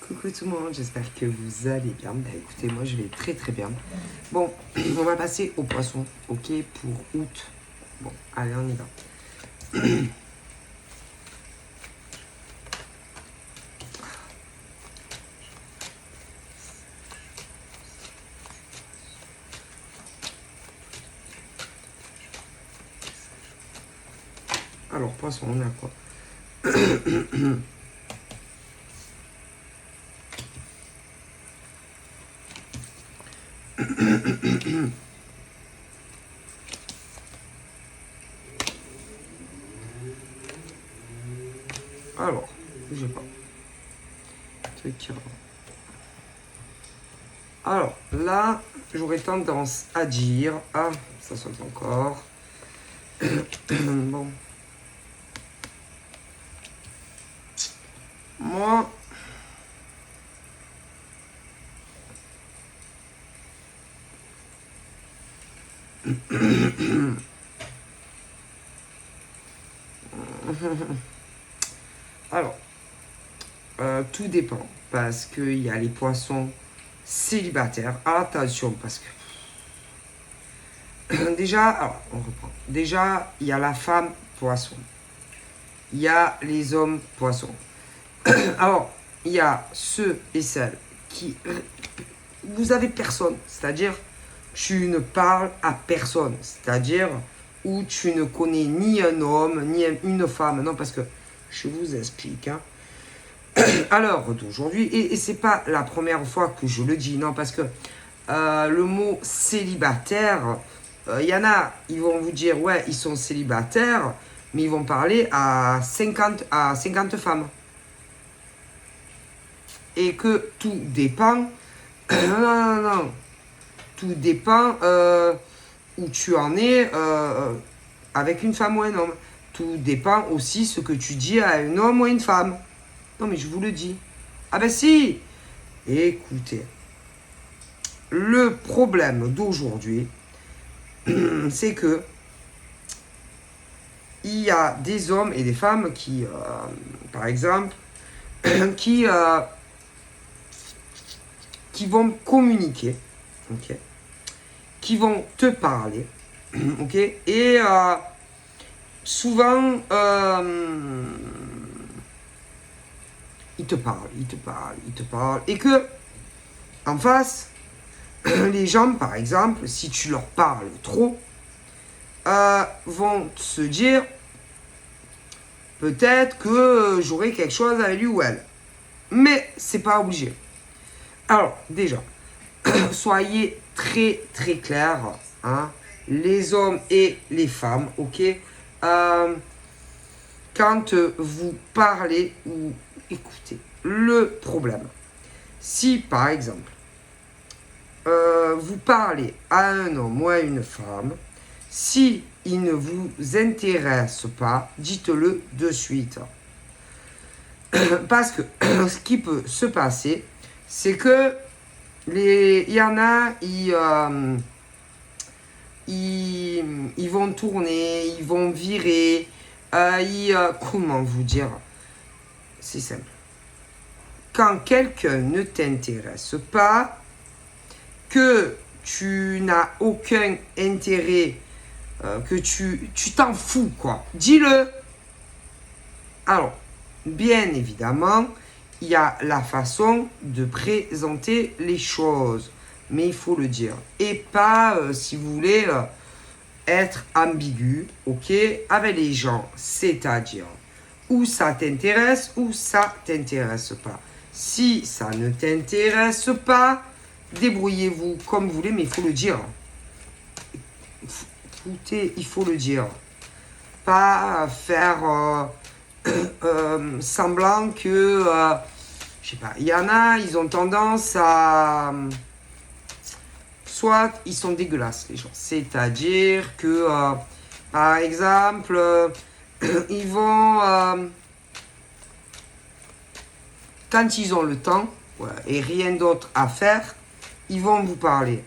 Coucou tout le monde, j'espère que vous allez bien. Bah écoutez, moi je vais très très bien. Bon, on va passer au poisson, ok, pour août. Bon, allez, on y va. Alors, poisson, on a quoi? Alors, bougez pas. Truc. Alors, là, j'aurais tendance à dire... Ah, ça saute encore. Bon. Moi... Alors, tout dépend. Parce qu'il y a les poissons célibataires. Attention, parce que... Déjà, alors, on reprend. Déjà, il y a la femme poisson. Il y a les hommes poissons. Alors, il y a ceux et celles qui... Vous avez personne. C'est-à-dire, tu ne parles à personne. C'est-à-dire, où tu ne connais ni un homme, ni une femme. Non, parce que je vous explique. Hein. À l'heure d'aujourd'hui, et c'est pas la première fois que je le dis, non, parce que le mot célibataire, il y en a, ils vont vous dire, ouais, ils sont célibataires, mais ils vont parler à 50 femmes. Et que tout dépend, non, tout dépend où tu en es avec une femme ou un homme. Tout dépend aussi ce que tu dis à un homme ou à une femme. Non, mais je vous le dis. Ah ben si. Écoutez, le problème d'aujourd'hui, c'est que il y a des hommes et des femmes qui, par exemple, qui vont communiquer, ok, qui vont te parler, ok, et souvent ils te parlent, et que en face, les gens, par exemple, si tu leur parles trop, vont se dire peut-être que j'aurai quelque chose avec lui ou elle. Mais c'est pas obligé. Alors, déjà, soyez très très clairs, hein, les hommes et les femmes, ok, quand vous parlez ou écoutez, le problème, si par exemple, vous parlez à un homme ou à une femme, si il ne vous intéresse pas, dites-le de suite. Parce que ce qui peut se passer, c'est que il y en a, ils vont tourner, ils vont virer, comment vous dire? C'est simple. Quand quelqu'un ne t'intéresse pas, que tu n'as aucun intérêt, que tu t'en fous, quoi. Dis-le. Alors, bien évidemment, il y a la façon de présenter les choses. Mais il faut le dire. Et pas, si vous voulez, être ambigu, ok, avec les gens. C'est-à-dire, ou ça t'intéresse, ou ça t'intéresse pas. Si ça ne t'intéresse pas, débrouillez-vous comme vous voulez, mais il faut le dire. Écoutez, il faut le dire. Pas faire semblant que, je sais pas, il y en a, ils ont tendance à... Soit ils sont dégueulasses, les gens. C'est-à-dire que, par exemple, ils vont... quand ils ont le temps, ouais, et rien d'autre à faire, ils vont vous parler.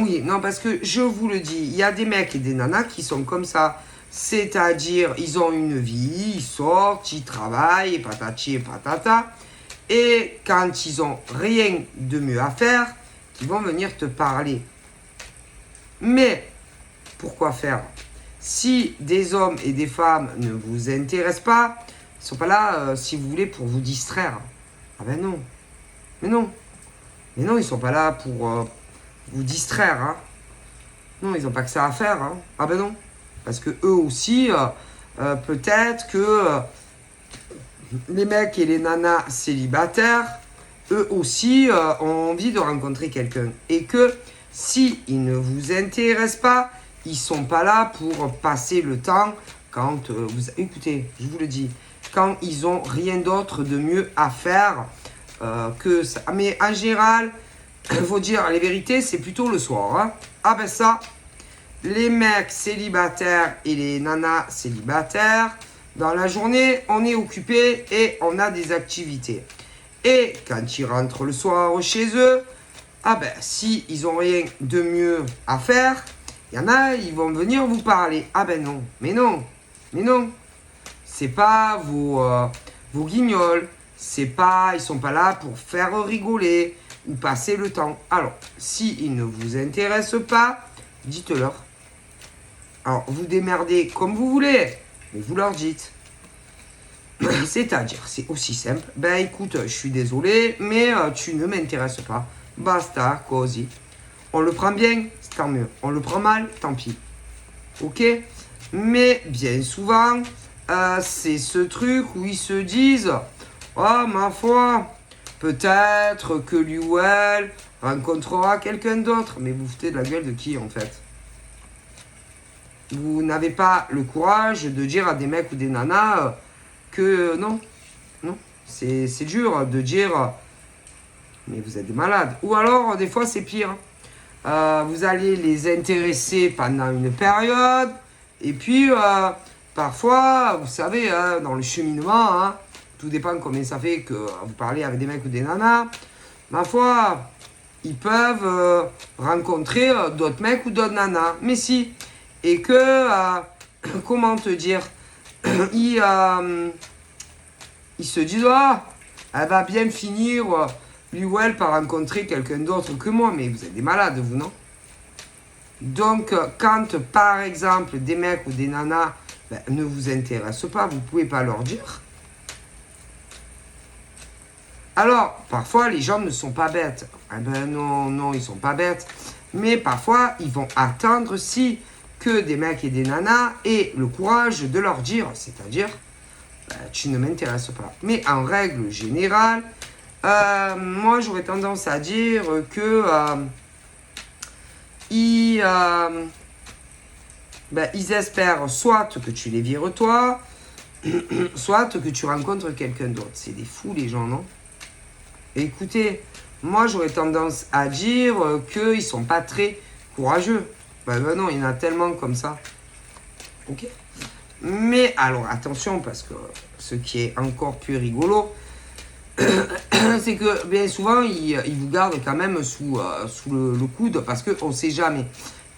Oui, non, parce que je vous le dis, il y a des mecs et des nanas qui sont comme ça. C'est-à-dire, ils ont une vie, ils sortent, ils travaillent, et patati et patata. Et quand ils ont rien de mieux à faire, ils vont venir te parler. Mais, pourquoi faire? Si des hommes et des femmes ne vous intéressent pas, ils ne sont pas là, si vous voulez, pour vous distraire. Ah ben non. Mais non. Mais non, ils ne sont pas là pour vous distraire. Hein. Non, ils n'ont pas que ça à faire. Hein. Ah ben non. Parce que eux aussi, peut-être que les mecs et les nanas célibataires, eux aussi ont envie de rencontrer quelqu'un. Et que si ils ne vous intéressent pas, ils sont pas là pour passer le temps quand vous... Écoutez, je vous le dis, quand ils ont rien d'autre de mieux à faire que ça. Mais en général, il faut dire les vérités, c'est plutôt le soir. Hein. Ah ben ça, les mecs célibataires et les nanas célibataires, dans la journée, on est occupé et on a des activités. Et quand ils rentrent le soir chez eux, ah ben, si ils n'ont rien de mieux à faire, il y en a, ils vont venir vous parler. Ah ben non, mais non, mais non. C'est pas vos guignols. C'est pas, ils sont pas là pour faire rigoler ou passer le temps. Alors, si ils ne vous intéressent pas, dites-leur. Alors, vous démerdez comme vous voulez, mais vous leur dites. C'est-à-dire, c'est aussi simple. Ben écoute, je suis désolé, mais tu ne m'intéresses pas. Basta, così. On le prend bien, c'est tant mieux. On le prend mal, tant pis. Ok? Mais bien souvent, c'est ce truc où ils se disent oh, ma foi, peut-être que lui ou elle rencontrera quelqu'un d'autre. Mais vous foutez de la gueule de qui en fait? Vous n'avez pas le courage de dire à des mecs ou des nanas que non, non, c'est dur de dire mais vous êtes des malades. Ou alors, des fois, c'est pire. Vous allez les intéresser pendant une période et puis parfois, vous savez, hein, dans le cheminement, hein, tout dépend combien ça fait que vous parlez avec des mecs ou des nanas, ma foi, ils peuvent rencontrer d'autres mecs ou d'autres nanas. Mais si, et que, comment te dire, ils se disent, ah, elle va bien finir, lui ou elle, par rencontrer quelqu'un d'autre que moi. Mais vous êtes des malades, vous, non? Donc, quand, par exemple, des mecs ou des nanas ne vous intéressent pas, vous ne pouvez pas leur dire. Alors, parfois, les gens ne sont pas bêtes. Eh ben non, non, ils ne sont pas bêtes. Mais parfois, ils vont attendre si que des mecs et des nanas aient le courage de leur dire, c'est-à-dire, tu ne m'intéresses pas. Mais en règle générale, moi, j'aurais tendance à dire que ils espèrent soit que tu les vires toi, soit que tu rencontres quelqu'un d'autre. C'est des fous, les gens, non? Écoutez, moi, j'aurais tendance à dire qu'ils ne sont pas très courageux. Ben non, il y en a tellement comme ça. Ok? Mais alors, attention, parce que ce qui est encore plus rigolo, c'est que bien souvent, ils vous gardent quand même sous le coude parce qu'on ne sait jamais.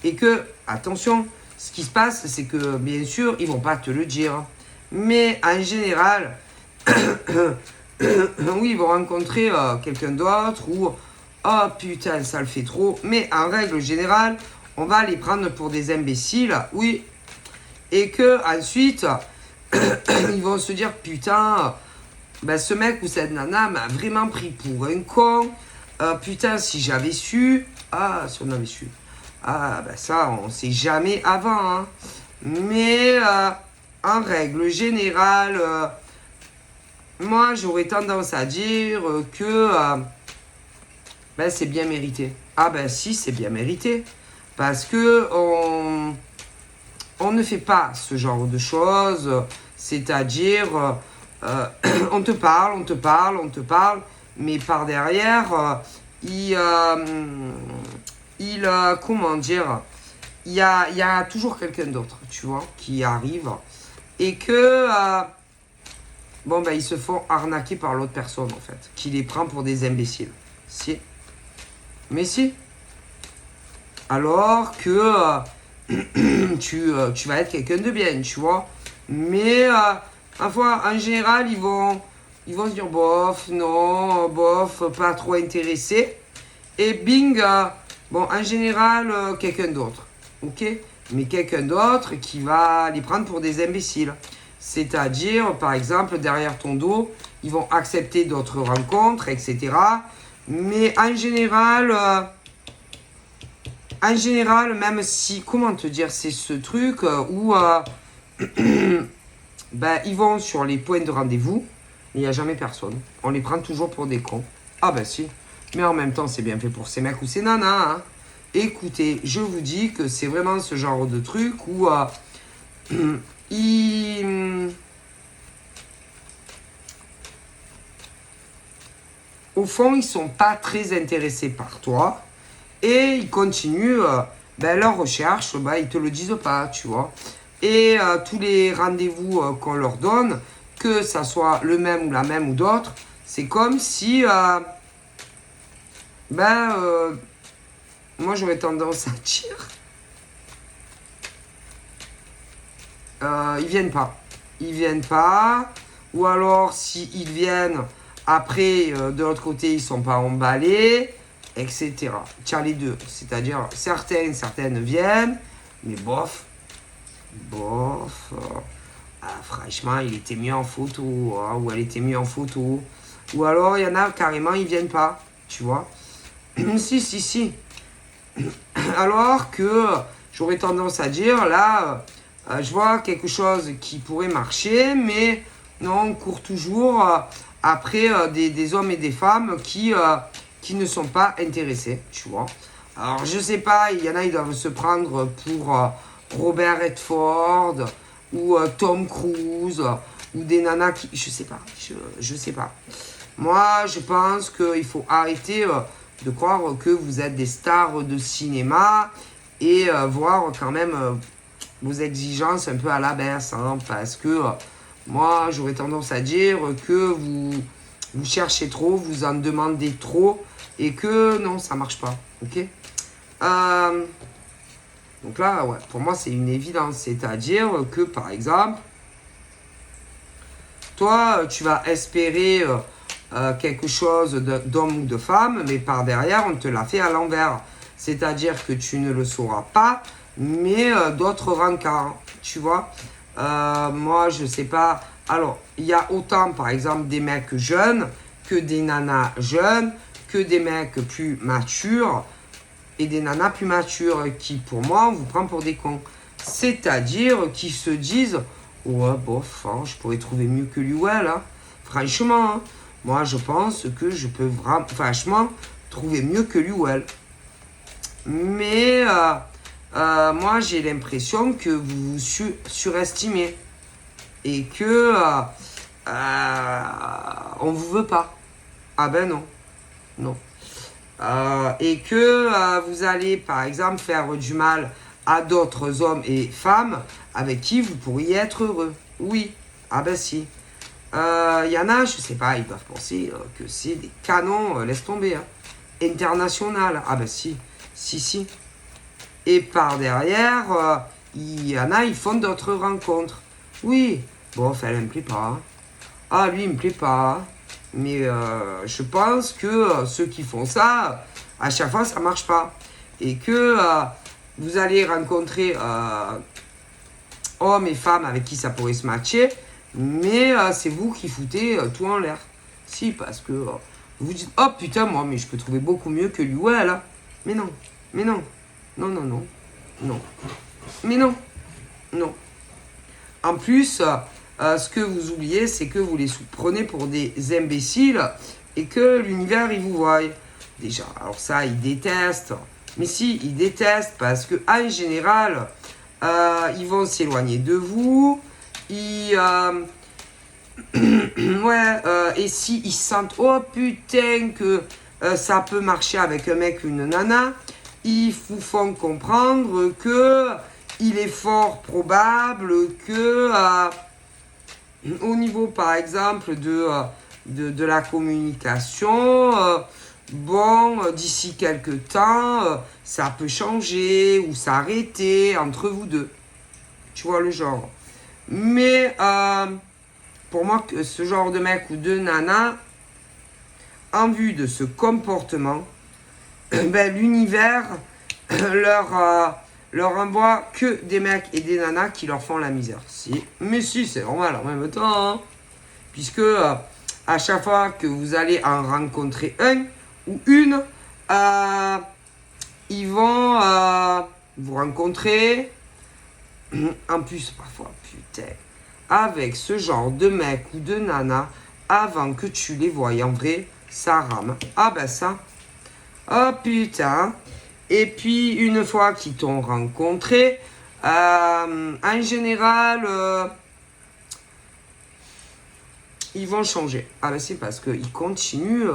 Et que, attention, ce qui se passe, c'est que bien sûr, ils ne vont pas te le dire. Mais en général, oui, ils vont rencontrer quelqu'un d'autre ou oh putain, ça le fait trop. Mais en règle générale, on va les prendre pour des imbéciles, oui. Et que ensuite, ils vont se dire putain, ce mec ou cette nana m'a vraiment pris pour un con. Putain, si j'avais su. Ah, si on avait su. Ah, ça, on sait jamais avant. Hein. Mais en règle générale, moi, j'aurais tendance à dire que c'est bien mérité. Ah si, c'est bien mérité. Parce que on ne fait pas ce genre de choses. C'est-à-dire, on te parle, mais par derrière, comment dire, il y a toujours quelqu'un d'autre, tu vois, qui arrive. Et que, ils se font arnaquer par l'autre personne, en fait, qui les prend pour des imbéciles. Si. Mais si. Alors que tu vas être quelqu'un de bien, tu vois. Mais, en général, ils ils vont se dire bof, non, bof, pas trop intéressé. Et bing, bon, en général, quelqu'un d'autre. Ok? Mais quelqu'un d'autre qui va les prendre pour des imbéciles. C'est-à-dire, par exemple, derrière ton dos, ils vont accepter d'autres rencontres, etc. Mais en général, même si, comment te dire, c'est ce truc où ben, ils vont sur les points de rendez-vous, il n'y a jamais personne. On les prend toujours pour des cons. Ah ben si. Mais en même temps, c'est bien fait pour ces mecs ou ces nanas. Hein. Écoutez, je vous dis que c'est vraiment ce genre de truc où ils... Au fond, ils sont pas très intéressés par toi. Et ils continuent ben, leur recherche, ben, ils te le disent pas, tu vois. Et tous les rendez-vous qu'on leur donne, que ça soit le même ou la même ou d'autres, c'est comme si, moi j'aurais tendance à dire, ils viennent pas. Ils viennent pas, ou alors s'ils viennent, après, de l'autre côté, ils sont pas emballés, etc. Tu as les deux, c'est-à-dire certaines viennent, mais bof, bof. Franchement, il était mieux en photo, hein, ou elle était mieux en photo. Ou alors, il y en a carrément, ils viennent pas, tu vois. Si. Alors que j'aurais tendance à dire, là, je vois quelque chose qui pourrait marcher, mais non, on court toujours après des hommes et des femmes qui ne sont pas intéressés, tu vois. Alors, je sais pas, il y en a, ils doivent se prendre pour Robert Redford ou Tom Cruise ou des nanas qui... Je sais pas, je sais pas. Moi, je pense qu'il faut arrêter de croire que vous êtes des stars de cinéma et voir quand même vos exigences un peu à la baisse. Hein, parce que moi, j'aurais tendance à dire que vous cherchez trop, vous en demandez trop et que non, ça marche pas. Ok. Donc là, ouais, pour moi, c'est une évidence. C'est-à-dire que, par exemple, toi, tu vas espérer quelque chose d'homme ou de femme, mais par derrière, on te l'a fait à l'envers. C'est-à-dire que tu ne le sauras pas, mais d'autres rencarts, tu vois. Moi, je sais pas. Alors, il y a autant, par exemple, des mecs jeunes que des nanas jeunes, que des mecs plus matures et des nanas plus matures qui, pour moi, on vous prend pour des cons. C'est-à-dire qui se disent ouais, bof, hein, je pourrais trouver mieux que lui ou elle. Hein. Franchement, hein, moi, je pense que je peux franchement trouver mieux que lui ou elle. Mais moi, j'ai l'impression que vous vous surestimez et que on vous veut pas. Ah ben non, non. Et que vous allez, par exemple, faire du mal à d'autres hommes et femmes avec qui vous pourriez être heureux. Oui, ah ben si. Il y en a, je sais pas, ils doivent penser que c'est des canons, laisse tomber. Hein. International, ah ben si, si. Et par derrière, il y en a, ils font d'autres rencontres. Oui, bon, elle ne me plaît pas. Hein. Ah, lui, il me plaît pas. Mais je pense que ceux qui font ça, à chaque fois, ça marche pas. Et que vous allez rencontrer hommes et femmes avec qui ça pourrait se matcher, mais c'est vous qui foutez tout en l'air. Si, parce que vous dites, oh putain, moi, mais je peux trouver beaucoup mieux que lui ou elle. Hein. Mais non, non. Mais non. En plus, ce que vous oubliez, c'est que vous les prenez pour des imbéciles et que l'univers, il vous voit. Déjà, alors ça, ils détestent. Mais si, ils détestent parce que en général, ils vont s'éloigner de vous. Et si ils sentent, oh putain, que ça peut marcher avec un mec ou une nana, ils vous font comprendre que il est fort probable que au niveau par exemple de la communication, d'ici quelques temps, ça peut changer ou s'arrêter entre vous deux. Tu vois le genre. Mais pour moi, que ce genre de mec ou de nana, en vue de ce comportement, ben, l'univers leur envoie que des mecs et des nanas qui leur font la misère. Si. Mais si, c'est normal en même temps. Hein. Puisque à chaque fois que vous allez en rencontrer un ou une, ils vont vous rencontrer. En plus, parfois, putain, avec ce genre de mec ou de nana, avant que tu les voies en vrai, ça rame. Ah ben ça. Oh putain. Et puis, une fois qu'ils t'ont rencontré, en général, ils vont changer. Ah ben c'est parce qu'ils continuent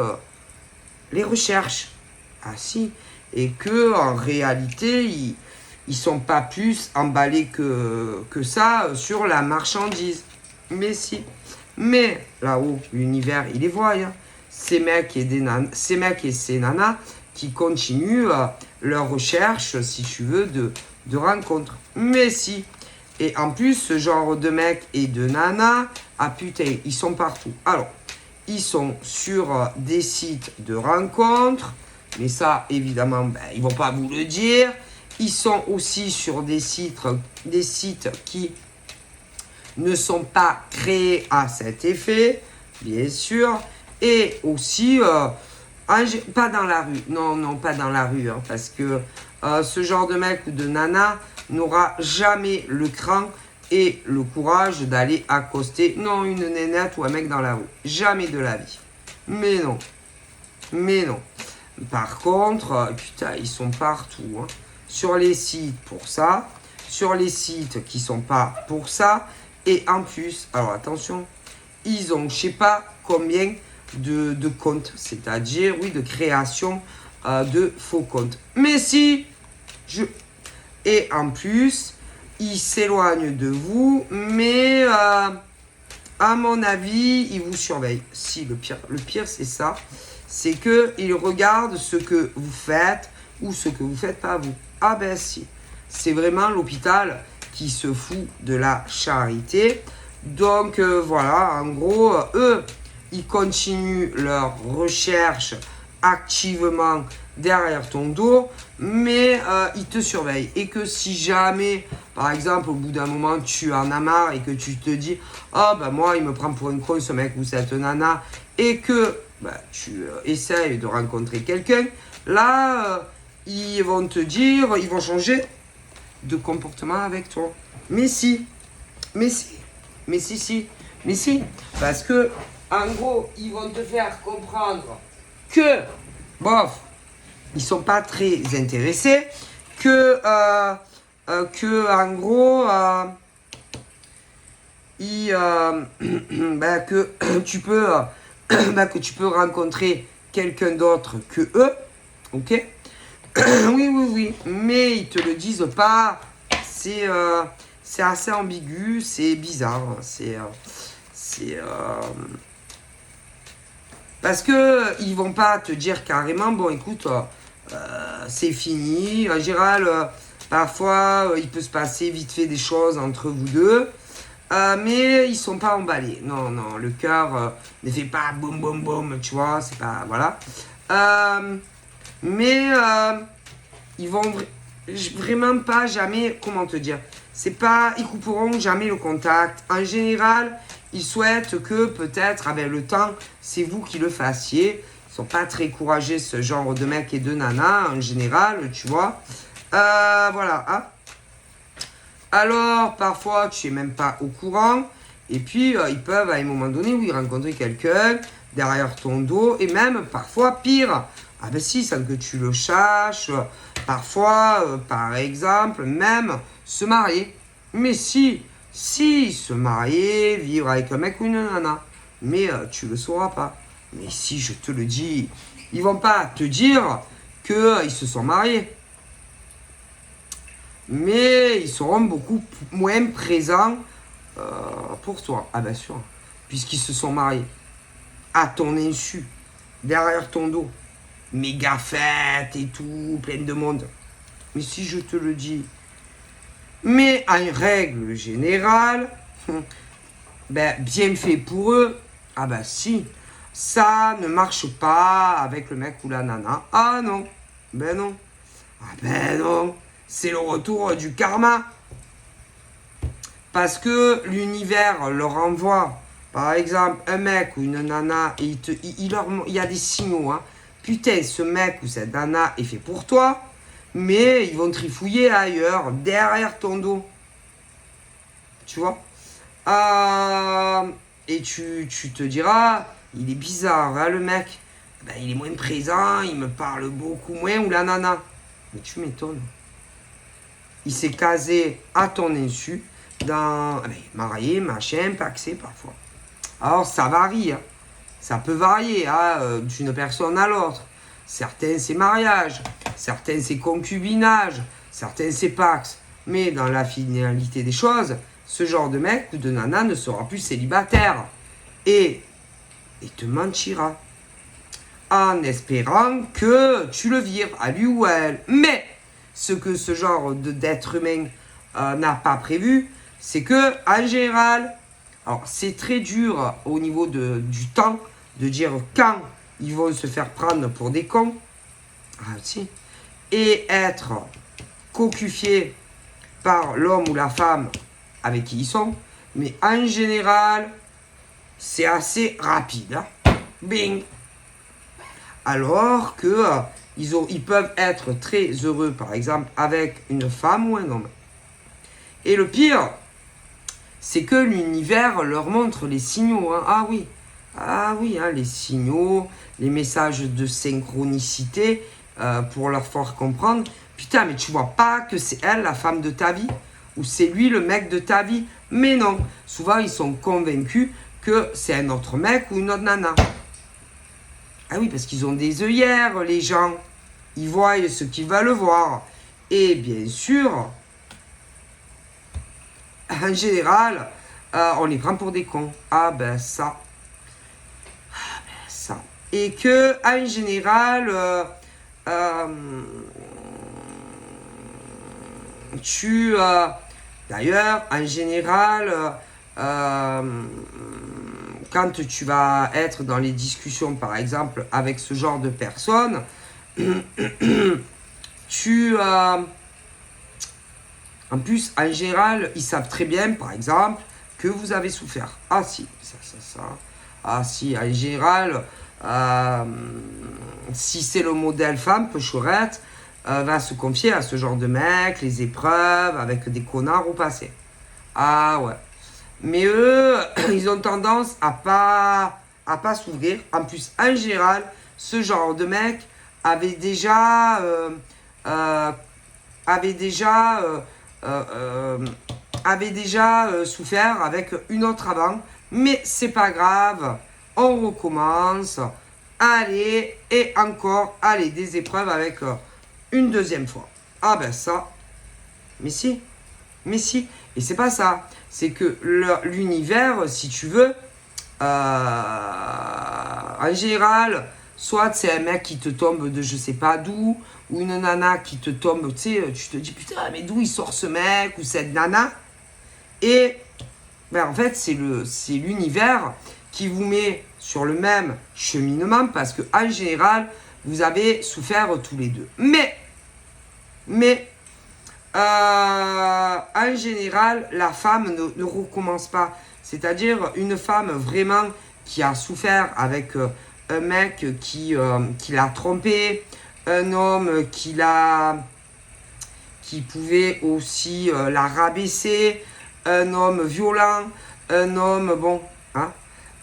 les recherches. Ah si. Et que en réalité, ils sont pas plus emballés que ça sur la marchandise. Mais si. Mais là-haut, l'univers, il les voit. Hein. Ces mecs et ces nanas qui continuent leur recherche, si tu veux, de rencontres. Mais si. Et en plus, ce genre de mecs et de nanas, ah putain, ils sont partout. Alors, ils sont sur des sites de rencontres, mais ça, évidemment, ben, ils vont pas vous le dire. Ils sont aussi sur des sites qui ne sont pas créés à cet effet, bien sûr. Et aussi, pas dans la rue. Non, pas dans la rue, hein, parce que ce genre de mec ou de nana n'aura jamais le cran et le courage d'aller accoster, non, une nénette ou un mec dans la rue. Jamais de la vie. Mais non. Mais non. Par contre, putain, ils sont partout. Hein. Sur les sites pour ça. Sur les sites qui sont pas pour ça. Et en plus, alors attention, ils ont je sais pas combien de comptes. C'est-à-dire, oui, de création de faux comptes. Mais si, et en plus, ils s'éloignent de vous, mais à mon avis, ils vous surveillent. Si, le pire c'est ça. C'est qu'ils regardent ce que vous faites ou ce que vous faites pas vous. Ah ben si. C'est vraiment l'hôpital qui se fout de la charité. Donc voilà, en gros, eux, ils continuent leur recherche activement derrière ton dos, mais ils te surveillent. Et que si jamais, par exemple, au bout d'un moment, tu en as marre et que tu te dis « Ah, ben moi, il me prend pour une con, ce mec ou cette nana », et que tu essayes de rencontrer quelqu'un, là, ils vont te dire, ils vont changer de comportement avec toi. Mais si, mais si, mais si, mais si. Parce que, en gros, ils vont te faire comprendre que, bof, ils sont pas très intéressés, que en gros, que tu peux, que tu peux rencontrer quelqu'un d'autre que eux, ok? oui, mais ils te le disent pas. C'est assez ambigu, c'est bizarre, parce que ils vont pas te dire carrément, bon écoute, c'est fini. En général, parfois, il peut se passer vite fait des choses entre vous deux. Mais ils sont pas emballés. Non, le cœur ne fait pas boum boum boum, tu vois, c'est pas. Voilà. Mais ils vont vraiment pas jamais. Comment te dire? C'est pas. Ils couperont jamais le contact. En général, ils souhaitent que peut-être avec le temps, c'est vous qui le fassiez. Ils sont pas très courageux, ce genre de mecs et de nanas, en général, tu vois. Voilà. Hein. Alors, parfois, tu n'es même pas au courant. Et puis, ils peuvent, à un moment donné, oui, rencontrer quelqu'un derrière ton dos. Et même, parfois, pire. Ah ben si, sans que tu le saches. Parfois, par exemple, même se marier. Mais si, se marier, vivre avec un mec ou une nana. Mais tu le sauras pas. Mais si, je te le dis, ils vont pas te dire qu'ils se sont mariés. Mais ils seront beaucoup moins présents pour toi. Ah bien sûr, puisqu'ils se sont mariés. À ton insu, derrière ton dos. Méga fête et tout, plein de monde. Mais si je te le dis. Mais en règle générale, ben, bien fait pour eux. Ah ben si, ça ne marche pas avec le mec ou la nana. Ah non, ben non. Ah ben non, c'est le retour du karma. Parce que l'univers leur envoie, par exemple, un mec ou une nana, et il y a des signaux. Hein. Putain, ce mec ou cette nana est fait pour toi, mais ils vont trifouiller ailleurs, derrière ton dos. Tu vois Et tu te diras, il est bizarre, hein, le mec. Ben, il est moins présent, il me parle beaucoup moins, ou la nana. Mais tu m'étonnes. Il s'est casé à ton insu, marié, machin, paxé parfois. Alors ça varie, hein. Ça peut varier hein, d'une personne à l'autre. Certains c'est mariage, certains c'est concubinage, certains c'est pax. Mais dans la finalité des choses, ce genre de mec ou de nana ne sera plus célibataire. Et te mentira. En espérant que tu le vires à lui ou à elle. Mais ce que ce genre d'être humain n'a pas prévu, c'est que en général, alors c'est très dur au niveau du temps de dire quand ils vont se faire prendre pour des cons, si, et être cocufiés par l'homme ou la femme avec qui ils sont, mais en général, c'est assez rapide. Hein. Bing. Alors que ils peuvent être très heureux, par exemple, avec une femme ou un homme. Et le pire, c'est que l'univers leur montre les signaux. Hein. Ah oui, hein, les signaux, les messages de synchronicité pour leur faire comprendre. Putain, mais tu vois pas que c'est elle la femme de ta vie ou c'est lui le mec de ta vie. Mais non, souvent ils sont convaincus que c'est un autre mec ou une autre nana. Ah oui, parce qu'ils ont des œillères, les gens. Ils voient ce qu'ils veulent voir. Et bien sûr, en général, on les prend pour des cons. Ah ben ça. Et que, en général, d'ailleurs, en général, quand tu vas être dans les discussions, par exemple, avec ce genre de personnes, en plus, en général, ils savent très bien, par exemple, que vous avez souffert. Ah si, ça. Ah si, en général, si c'est le modèle femme, Pechorette, va se confier à ce genre de mec, les épreuves, avec des connards au passé. Ah ouais. Mais eux, ils ont tendance à pas s'ouvrir. En plus, en général, ce genre de mec avait déjà souffert avec une autre avant. Mais c'est pas grave, on recommence. Allez, et encore, allez, des épreuves avec une deuxième fois. Ah ben ça, mais si. Et c'est pas ça. C'est que l'univers, si tu veux, en général, soit c'est un mec qui te tombe de je sais pas d'où, ou une nana qui te tombe, tu sais, tu te dis putain, mais d'où il sort ce mec ou cette nana. Et ben, en fait, c'est l'univers qui vous met sur le même cheminement parce que en général, vous avez souffert tous les deux. Mais en général, la femme ne recommence pas. C'est-à-dire une femme vraiment qui a souffert avec un mec qui l'a trompé, un homme qui pouvait aussi la rabaisser, un homme violent, un homme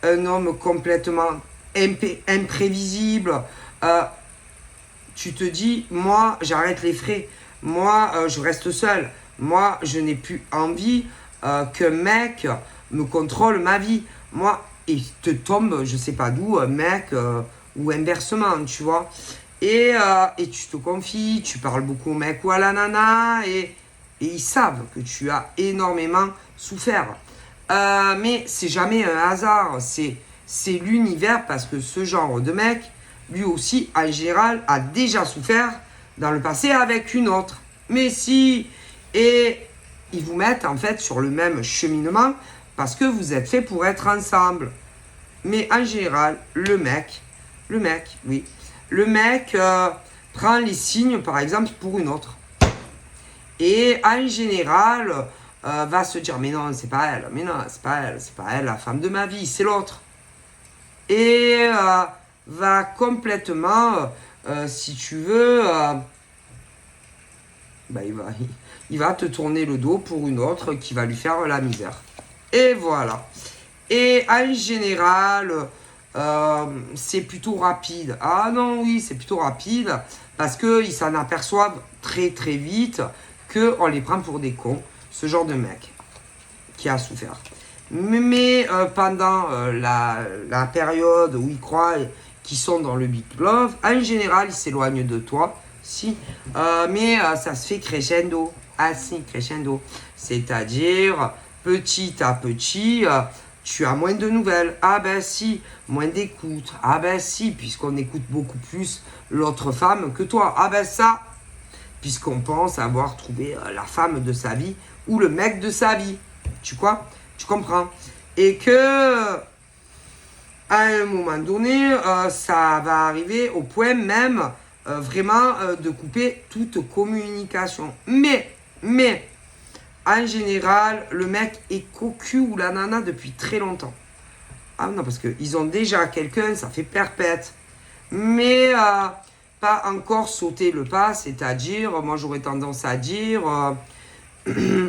un homme complètement imprévisible. Tu te dis, moi, j'arrête les frais. Moi, je reste seul. Moi, je n'ai plus envie qu'un mec me contrôle ma vie. Moi, il te tombe, je sais pas d'où, un mec ou inversement, tu vois. Et tu te confies, tu parles beaucoup au mec ou à la nana et ils savent que tu as énormément souffert. Mais c'est jamais un hasard, c'est l'univers parce que ce genre de mec, lui aussi, en général, a déjà souffert dans le passé avec une autre. Mais si, et ils vous mettent en fait sur le même cheminement parce que vous êtes fait pour être ensemble. Mais en général, le mec, oui, le mec prend les signes, par exemple, pour une autre. Et en général, va se dire, mais non, c'est pas elle, mais non, c'est pas elle, la femme de ma vie, c'est l'autre. Et va complètement, si tu veux, bah, il va te tourner le dos pour une autre qui va lui faire la misère. Et voilà. Et en général, c'est plutôt rapide. Ah non, oui, c'est plutôt rapide parce qu'ils s'en aperçoivent très très vite qu'on les prend pour des cons, ce genre de mec qui a souffert. Mais pendant la période où ils croient qu'ils sont dans le big love, en général, ils s'éloignent de toi. Si, mais ça se fait crescendo. Ah si, crescendo. C'est-à-dire, petit à petit, tu as moins de nouvelles. Ah ben si, moins d'écoute. Ah ben si, puisqu'on écoute beaucoup plus l'autre femme que toi. Ah ben ça, puisqu'on pense avoir trouvé la femme de sa vie ou le mec de sa vie. Tu quoi? Tu comprends? Et que à un moment donné, ça va arriver au point même vraiment de couper toute communication. Mais, en général, le mec est cocu ou la nana depuis très longtemps. Ah non, parce qu'ils ont déjà quelqu'un, ça fait perpète. Mais pas encore sauter le pas, c'est-à-dire, moi j'aurais tendance à dire,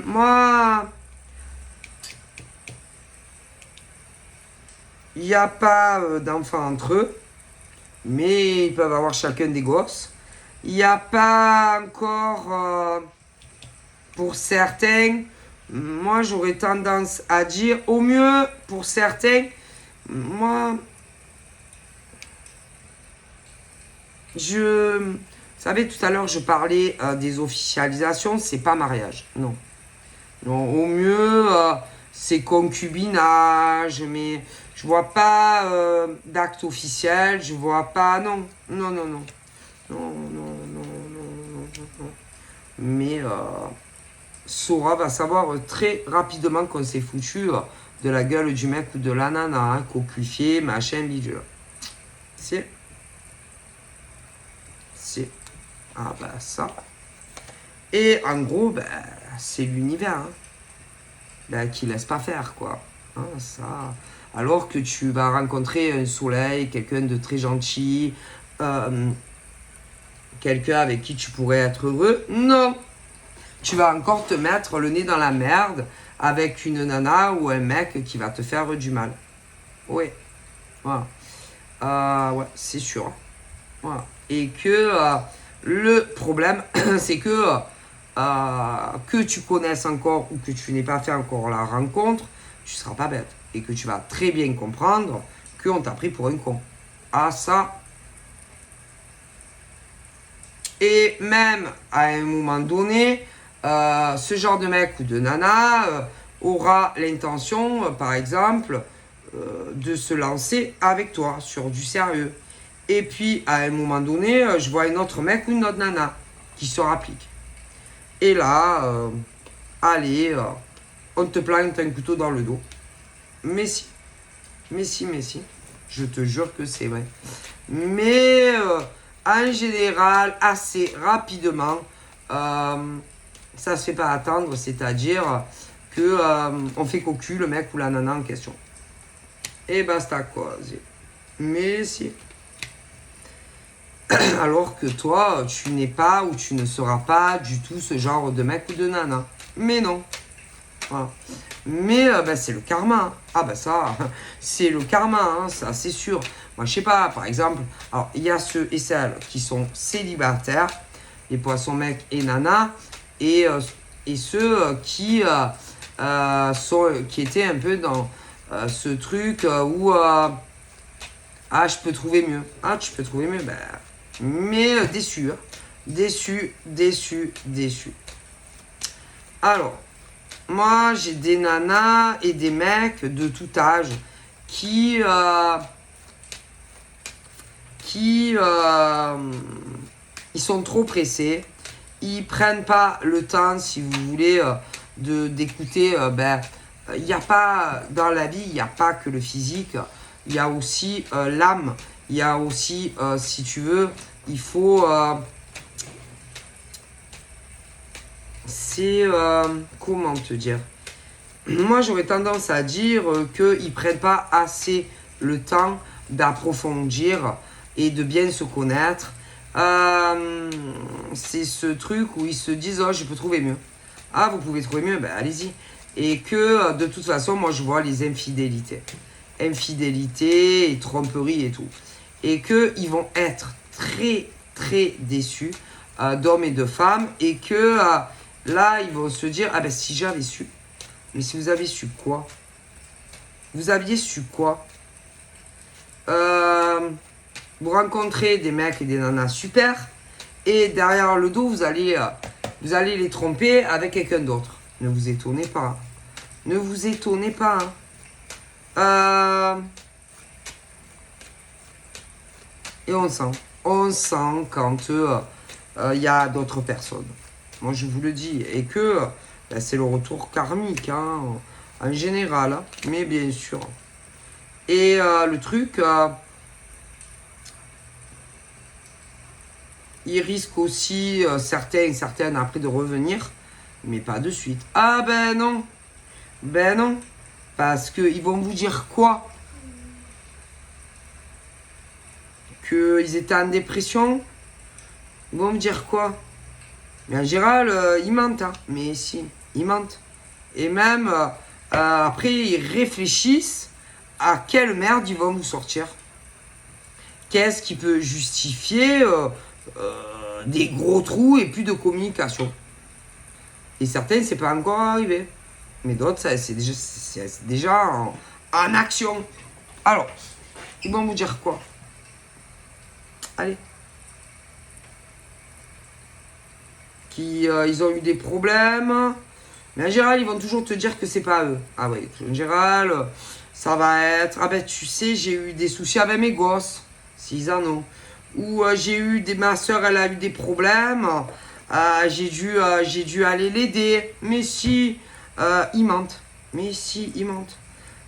moi, il n'y a pas d'enfants entre eux, mais ils peuvent avoir chacun des gosses. Il n'y a pas encore, pour certains, moi j'aurais tendance à dire, au mieux, pour certains, moi, vous savez, tout à l'heure, je parlais des officialisations, c'est pas mariage, non. Non, au mieux, c'est concubinage, mais je vois pas d'acte officiel, je vois pas, non. Mais Sora va savoir très rapidement qu'on s'est foutu de la gueule du mec ou de la nana, hein, cocufié, machin, bidule. C'est. Ah bah ça. Et en gros, bah, c'est l'univers hein, bah, qui laisse pas faire, quoi. Hein, ça. Alors que tu vas rencontrer un soleil, quelqu'un de très gentil, quelqu'un avec qui tu pourrais être heureux. Non. Tu vas encore te mettre le nez dans la merde avec une nana ou un mec qui va te faire du mal. Oui. Voilà. Ouais, c'est sûr. Voilà. Et que le problème, c'est que tu connaisses encore ou que tu n'aies pas fait encore la rencontre, tu ne seras pas bête. Et que tu vas très bien comprendre qu'on t'a pris pour un con. Ah ça. Et même à un moment donné, ce genre de mec ou de nana aura l'intention, par exemple, de se lancer avec toi sur du sérieux. Et puis, à un moment donné, je vois un autre mec ou une autre nana qui se rapplique. Et là, allez, on te plante un couteau dans le dos. Mais si. Je te jure que c'est vrai. Mais en général, assez rapidement, ça se fait pas attendre, c'est-à-dire que on fait cocu le mec ou la nana en question. Et basta quoi. Mais si. Alors que toi, tu n'es pas ou tu ne seras pas du tout ce genre de mec ou de nana. Mais non. Voilà. Mais c'est le karma. Ah bah ça, c'est le karma, hein, ça c'est sûr. Moi je sais pas, par exemple, alors il y a ceux et celles qui sont célibataires, les poissons mecs et nanas, et ceux qui étaient un peu dans ce truc où ah je peux trouver mieux. Ah tu peux trouver mieux, ben mais déçu, hein. Déçu. Alors, moi, j'ai des nanas et des mecs de tout âge qui ils sont trop pressés. Ils prennent pas le temps, si vous voulez, d'écouter il n'y a pas, dans la vie, il n'y a pas que le physique, il y a aussi l'âme, il y a aussi, si tu veux, il faut... c'est... comment te dire? Moi, j'aurais tendance à dire qu'ils ne prennent pas assez le temps d'approfondir et de bien se connaître. C'est ce truc où ils se disent « Oh, je peux trouver mieux. » Ah, vous pouvez trouver mieux? Ben, allez-y. Et que, de toute façon, moi, je vois les infidélités. Infidélité et tromperie et tout. Et qu'ils vont être très, très déçus d'hommes et de femmes. Et que, là, ils vont se dire « Ah ben, si j'avais su. » Mais si vous avez su quoi? Vous aviez su quoi? Vous rencontrez des mecs et des nanas super. Et derrière le dos, vous allez les tromper avec quelqu'un d'autre. Ne vous étonnez pas. Ne vous étonnez pas. Et on sent. On sent quand y a d'autres personnes. Moi, je vous le dis. Et que ben, c'est le retour karmique, hein, en général. Hein, mais bien sûr. Et le truc... il risque aussi, certaines après, de revenir. Mais pas de suite. Ah ben non. Ben non. Parce qu'ils vont vous dire quoi? Qu'ils étaient en dépression? Ils vont me dire quoi? Mais en général, ils mentent. Hein. Mais si, ils mentent. Et même, après, ils réfléchissent à quelle merde ils vont vous sortir. Qu'est-ce qui peut justifier des gros trous et plus de communication? Et certains, c'est pas encore arrivé. Mais d'autres, c'est déjà en action. Alors, ils vont vous dire quoi? Allez. Ils ont eu des problèmes. Mais en général, ils vont toujours te dire que c'est pas eux. Ah ouais, en général, ça va être... Ah ben, tu sais, j'ai eu des soucis avec mes gosses. S'ils en ont. Ou ma soeur, elle a eu des problèmes. J'ai dû aller l'aider. Mais si, ils mentent. Mais si, ils mentent.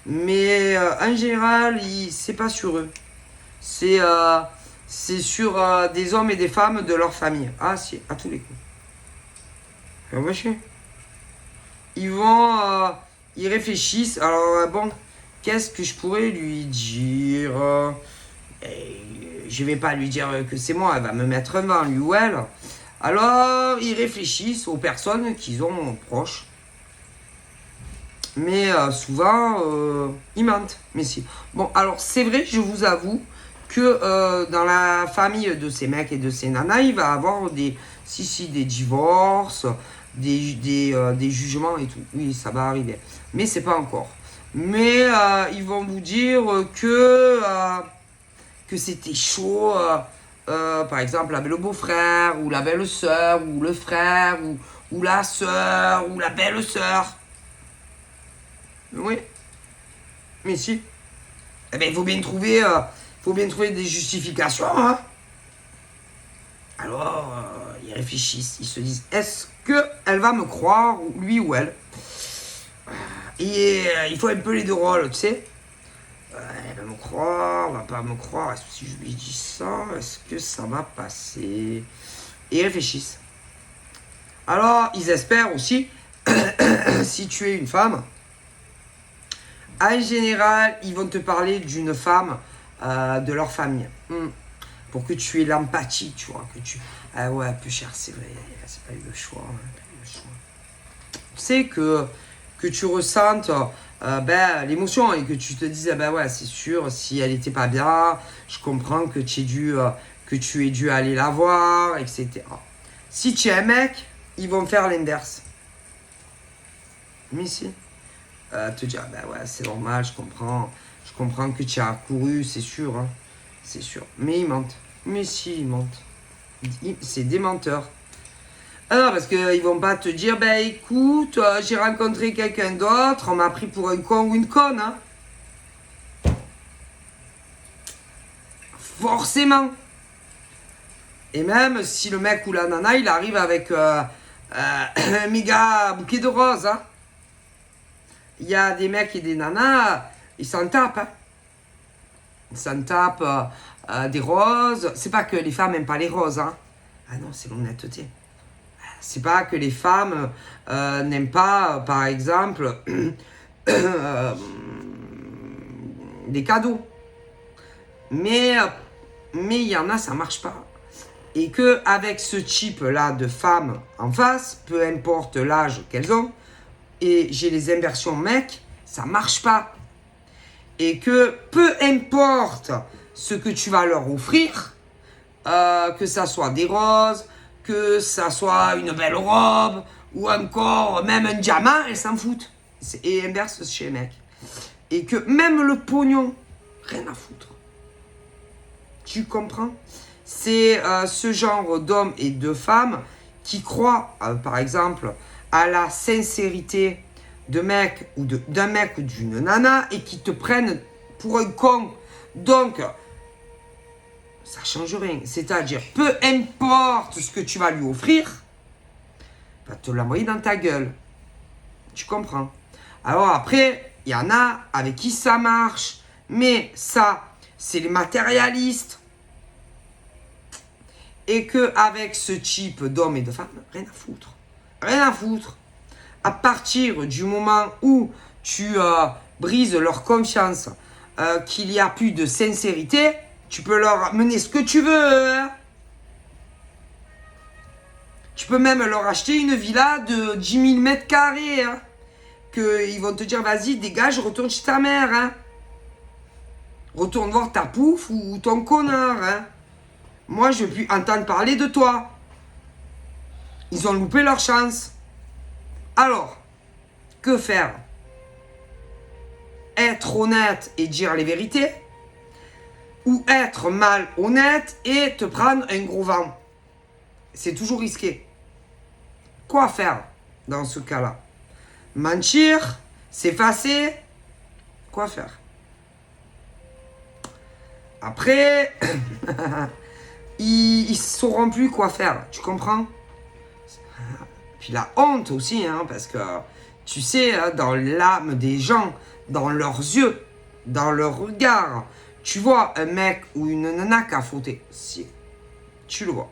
Mais en général, c'est pas sur eux. C'est sur des hommes et des femmes de leur famille. Ah si, à tous les coups. Ils vont... ils réfléchissent. Alors bon, qu'est-ce que je pourrais lui dire? Je vais pas lui dire que c'est moi, elle va me mettre un vent, lui ou elle. Alors, ils réfléchissent aux personnes qu'ils ont proches. Mais souvent, ils mentent. Mais si. Bon, alors, c'est vrai, je vous avoue que dans la famille de ces mecs et de ces nanas, il va y avoir des divorces, des jugements et tout. Oui, ça va arriver. Mais c'est pas encore. Mais ils vont vous dire que c'était chaud, par exemple, avec le beau-frère, ou la belle-sœur, ou le frère, ou la sœur, ou la belle-sœur. Oui. Mais si. Eh bien, il faut bien trouver des justifications, hein. Alors, ils réfléchissent, ils se disent, est-ce qu'elle va me croire, lui ou elle? Et il faut un peu les deux rôles, tu sais. Elle va me croire, elle va pas me croire. Est-ce que si je lui dis ça, est-ce que ça va passer? Et ils réfléchissent. Alors, ils espèrent aussi, si tu es une femme, en général, ils vont te parler d'une femme de leur famille. Pour que tu aies l'empathie, tu vois. Ah ouais, peu cher, c'est vrai, c'est pas eu le choix. Tu sais que tu ressentes l'émotion et que tu te dises, ben ouais, c'est sûr, si elle était pas bien, je comprends que tu aies dû aller la voir, etc. Si tu es un mec, ils vont faire l'inverse. Mais si. Te dire, ben ouais, c'est normal, je comprends que tu as couru, c'est sûr, hein, c'est sûr. Mais ils mentent. Mais si, ils mentent. C'est des menteurs. Alors, parce qu'ils vont pas te dire, ben écoute, j'ai rencontré quelqu'un d'autre, on m'a pris pour un con ou une conne, hein. Forcément. Et même si le mec ou la nana, il arrive avec un méga bouquet de roses, hein. Il y a des mecs et des nanas, ils s'en tapent. Hein. Ils s'en tapent des roses. C'est pas que les femmes n'aiment pas les roses. Hein. Ah non, c'est l'honnêteté. C'est pas que les femmes n'aiment pas, par exemple, des cadeaux. Mais il y en a, ça marche pas. Et que avec ce type-là de femmes en face, peu importe l'âge qu'elles ont, et j'ai les inversions mecs, ça marche pas. Et que peu importe ce que tu vas leur offrir, que ça soit des roses, que ça soit une belle robe, ou encore même un diamant, elles s'en foutent. Et inverse chez les mecs. Et que même le pognon, rien à foutre. Tu comprends? C'est ce genre d'hommes et de femmes qui croient, par exemple, à la sincérité de mec ou d'un mec ou d'une nana et qui te prennent pour un con. Donc, ça change rien. C'est-à-dire, peu importe ce que tu vas lui offrir, va te l'envoyer dans ta gueule. Tu comprends? Alors après, il y en a avec qui ça marche, mais ça, c'est les matérialistes. Et qu'avec ce type d'hommes et de femmes, rien à foutre. Rien à foutre. À partir du moment où tu brises leur confiance, qu'il n'y a plus de sincérité, tu peux leur mener ce que tu veux. Hein. Tu peux même leur acheter une villa de 10 000 mètres carrés. Hein. Qu'ils vont te dire, vas-y, dégage, retourne chez ta mère. Hein. Retourne voir ta pouffe ou ton connard. Hein. Moi, je veux plus entendre parler de toi. Ils ont loupé leur chance. Alors, que faire? Être honnête et dire les vérités? Ou être mal honnête et te prendre un gros vent? C'est toujours risqué. Quoi faire dans ce cas-là? Mentir? S'effacer? Quoi faire? Après, ils sauront plus quoi faire. Tu comprends? Puis la honte aussi, hein, parce que tu sais, dans l'âme des gens, dans leurs yeux, dans leur regard, tu vois un mec ou une nana qui a fauté. Si, tu le vois.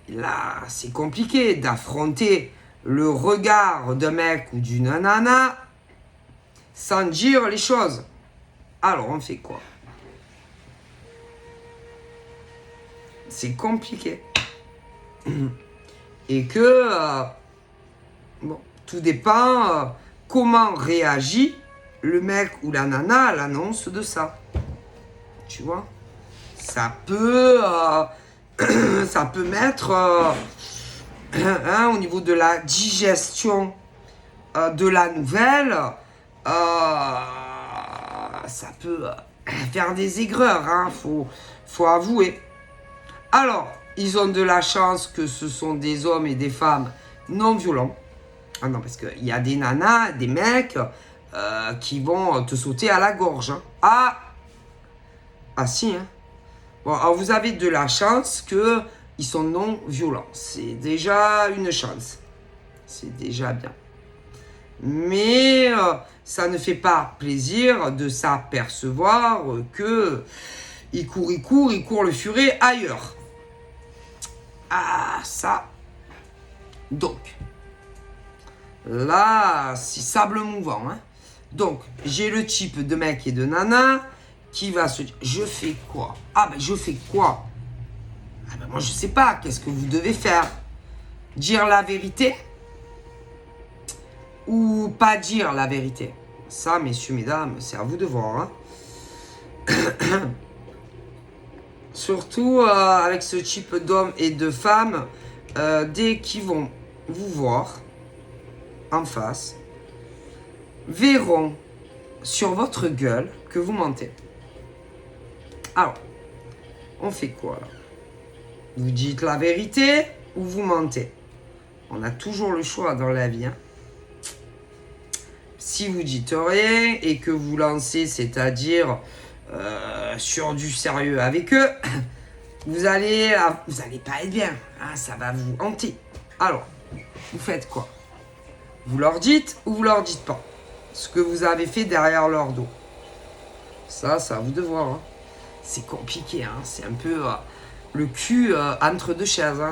Et là, c'est compliqué d'affronter le regard d'un mec ou d'une nana sans dire les choses. Alors, on fait quoi? C'est compliqué. Et que, bon, tout dépend comment réagit le mec ou la nana à l'annonce de ça. Tu vois? Ça peut mettre, au niveau de la digestion de la nouvelle, ça peut faire des aigreurs, hein, faut avouer. Alors, ils ont de la chance que ce sont des hommes et des femmes non violents. Ah non, parce qu'il y a des nanas, des mecs qui vont te sauter à la gorge. Hein. Ah si, hein. Bon, alors vous avez de la chance qu'ils sont non violents. C'est déjà une chance. C'est déjà bien. Mais ça ne fait pas plaisir de s'apercevoir que il court le furet ailleurs. Ah, ça. Donc, là, c'est sable mouvant. Hein. Donc, j'ai le type de mec et de nana qui va se dire, je fais quoi? Ah ben, je fais quoi? Ah ben, moi, je sais pas. Qu'est-ce que vous devez faire? Dire la vérité? Ou pas dire la vérité? Ça, messieurs, mesdames, c'est à vous de voir. Hein. Surtout avec ce type d'hommes et de femmes, dès qu'ils vont vous voir en face, verront sur votre gueule que vous mentez. Alors, on fait quoi là? Vous dites la vérité ou vous mentez? On a toujours le choix dans la vie. Hein. Si vous dites rien et que vous lancez, c'est-à-dire sur du sérieux avec eux, vous allez pas être bien. Hein, ça va vous hanter. Alors, vous faites quoi? Vous leur dites ou vous leur dites pas ce que vous avez fait derrière leur dos. Ça, c'est à vous de voir. Hein. C'est compliqué, hein. C'est un peu le cul entre deux chaises. Hein.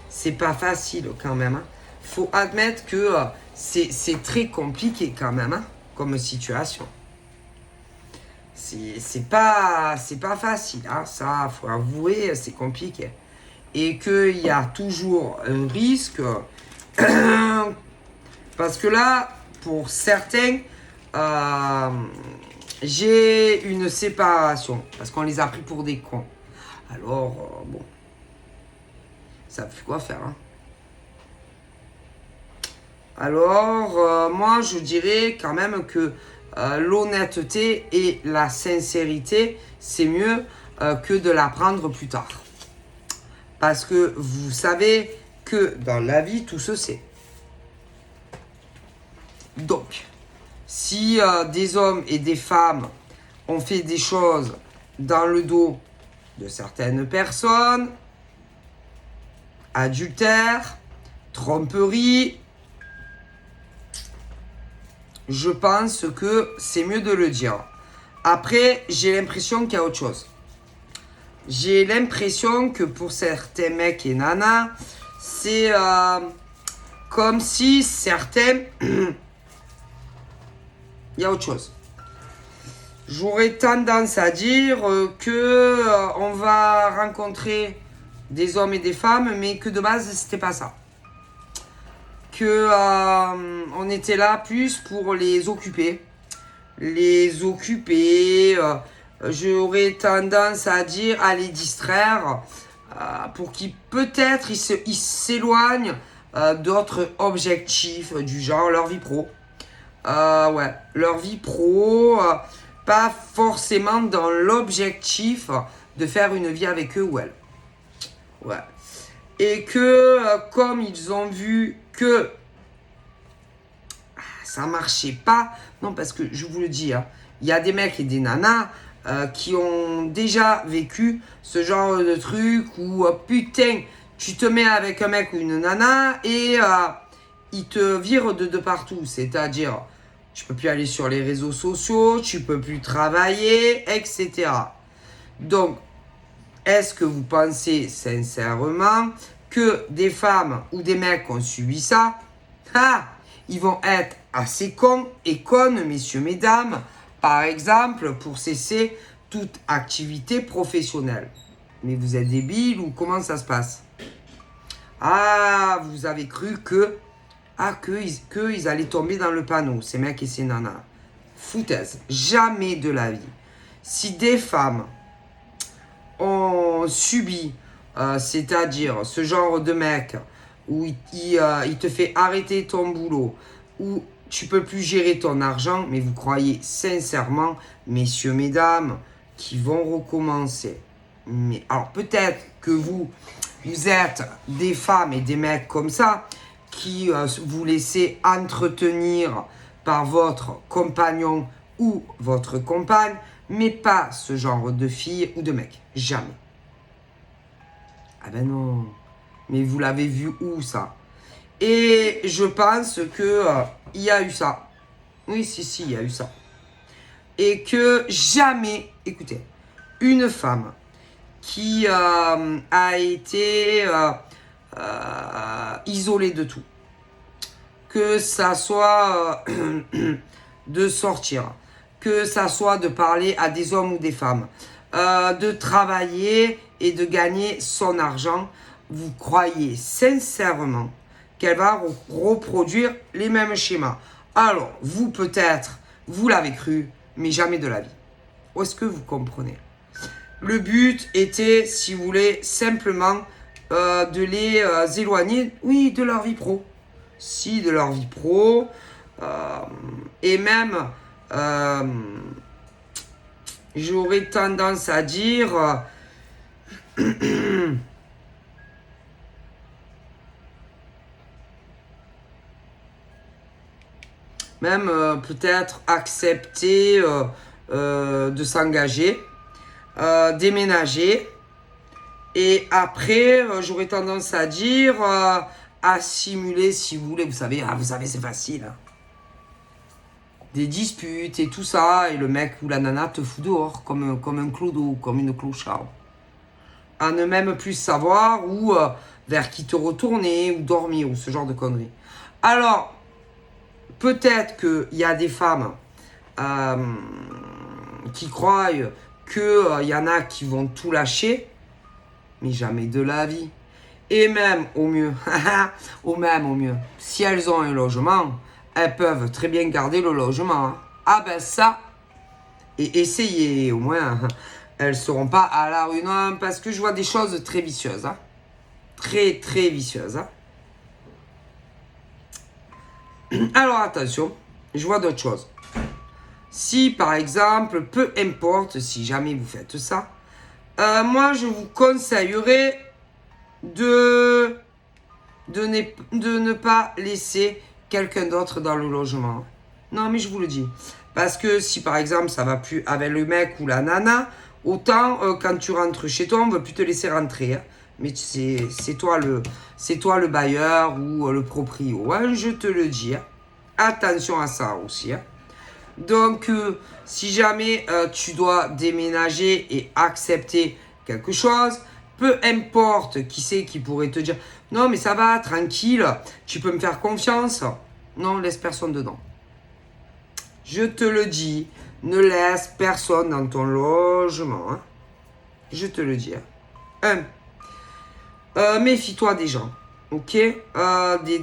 C'est pas facile quand même. Hein. Faut admettre que c'est très compliqué quand même hein, comme situation. C'est pas facile. Hein. Ça, faut avouer, c'est compliqué. Et qu'il y a toujours un risque. Parce que là, pour certains, j'ai une séparation. Parce qu'on les a pris pour des cons. Alors, bon. Ça fait quoi faire, hein. Alors, moi, je dirais quand même que l'honnêteté et la sincérité, c'est mieux que de l'apprendre plus tard. Parce que vous savez que dans la vie, tout se sait. Donc, si des hommes et des femmes ont fait des choses dans le dos de certaines personnes, adultère, tromperie, je pense que c'est mieux de le dire. Après, j'ai l'impression qu'il y a autre chose. J'ai l'impression que pour certains mecs et nanas, c'est comme si certains... Il y a autre chose. J'aurais tendance à dire que on va rencontrer des hommes et des femmes, mais que de base, c'était pas ça. Que on était là plus pour les occuper. Les occuper, j'aurais tendance à dire à les distraire pour qu'ils peut-être ils s'éloignent d'autres objectifs du genre leur vie pro. Ouais, leur vie pro, pas forcément dans l'objectif de faire une vie avec eux ou elles. Ouais. Et que comme ils ont vu que ça marchait pas, non parce que je vous le dis, hein, y a des mecs et des nanas qui ont déjà vécu ce genre de truc où putain, tu te mets avec un mec ou une nana et il te vire de partout. C'est-à-dire, tu peux plus aller sur les réseaux sociaux, tu peux plus travailler, etc. Donc, est-ce que vous pensez sincèrement que des femmes ou des mecs ont subi ça? Ils vont être assez cons et connes, messieurs, mesdames, par exemple, pour cesser toute activité professionnelle. Mais vous êtes débiles ou comment ça se passe? Vous avez cru qu'ils allaient tomber dans le panneau, ces mecs et ces nanas. Foutaise, jamais de la vie. Si des femmes ont subi, c'est-à-dire ce genre de mec où il te fait arrêter ton boulot, où tu peux plus gérer ton argent, mais vous croyez sincèrement, messieurs, mesdames, qu'ils vont recommencer. Mais alors peut-être que vous êtes des femmes et des mecs comme ça, qui vous laissez entretenir par votre compagnon ou votre compagne, mais pas ce genre de fille ou de mec. Jamais. Ah ben non. Mais vous l'avez vu où ça? Et je pense que il y a eu ça. Oui, si, il y a eu ça. Et que jamais, écoutez, une femme qui a été isolée de tout, que ça soit de sortir, que ça soit de parler à des hommes ou des femmes, de travailler et de gagner son argent, vous croyez sincèrement qu'elle va reproduire les mêmes schémas? Alors, vous peut-être, vous l'avez cru, mais jamais de la vie. Où est-ce que vous comprenez? Le but était, si vous voulez, simplement de les éloigner, oui, de leur vie pro. Si, de leur vie pro. Et même, j'aurais tendance à dire... même peut-être accepter de s'engager, déménager. Et après, j'aurais tendance à dire à simuler si vous voulez. Vous savez, c'est facile. Hein. Des disputes et tout ça, et le mec ou la nana te fout dehors comme un clodo, comme une clocharde. À ne même plus savoir où, vers qui te retourner, ou dormir, ou ce genre de conneries. Alors, peut-être qu'il y a des femmes qui croient qu'il y en a qui vont tout lâcher, mais jamais de la vie. Et même au mieux, au mieux, si elles ont un logement, elles peuvent très bien garder le logement. Hein. Ah ben ça, et essayer au moins, elles ne seront pas à la rue. Non, parce que je vois des choses très vicieuses. Hein. Très, très vicieuses. Hein. Alors attention, je vois d'autres choses. Si par exemple, peu importe, si jamais vous faites ça, moi je vous conseillerais de ne pas laisser quelqu'un d'autre dans le logement. Non, mais je vous le dis. Parce que si par exemple ça va plus avec le mec ou la nana, autant quand tu rentres chez toi, on ne veut plus te laisser rentrer. Hein. Mais c'est toi le bailleur ou le proprio. Hein, je te le dis. Hein. Attention à ça aussi. Hein. Donc, si jamais tu dois déménager et accepter quelque chose, peu importe qui c'est qui pourrait te dire « Non, mais ça va, tranquille, tu peux me faire confiance. » Non, laisse personne dedans. Je te le dis, ne laisse personne dans ton logement. Hein. Je te le dis. Hein. Méfie-toi des gens. Ok, des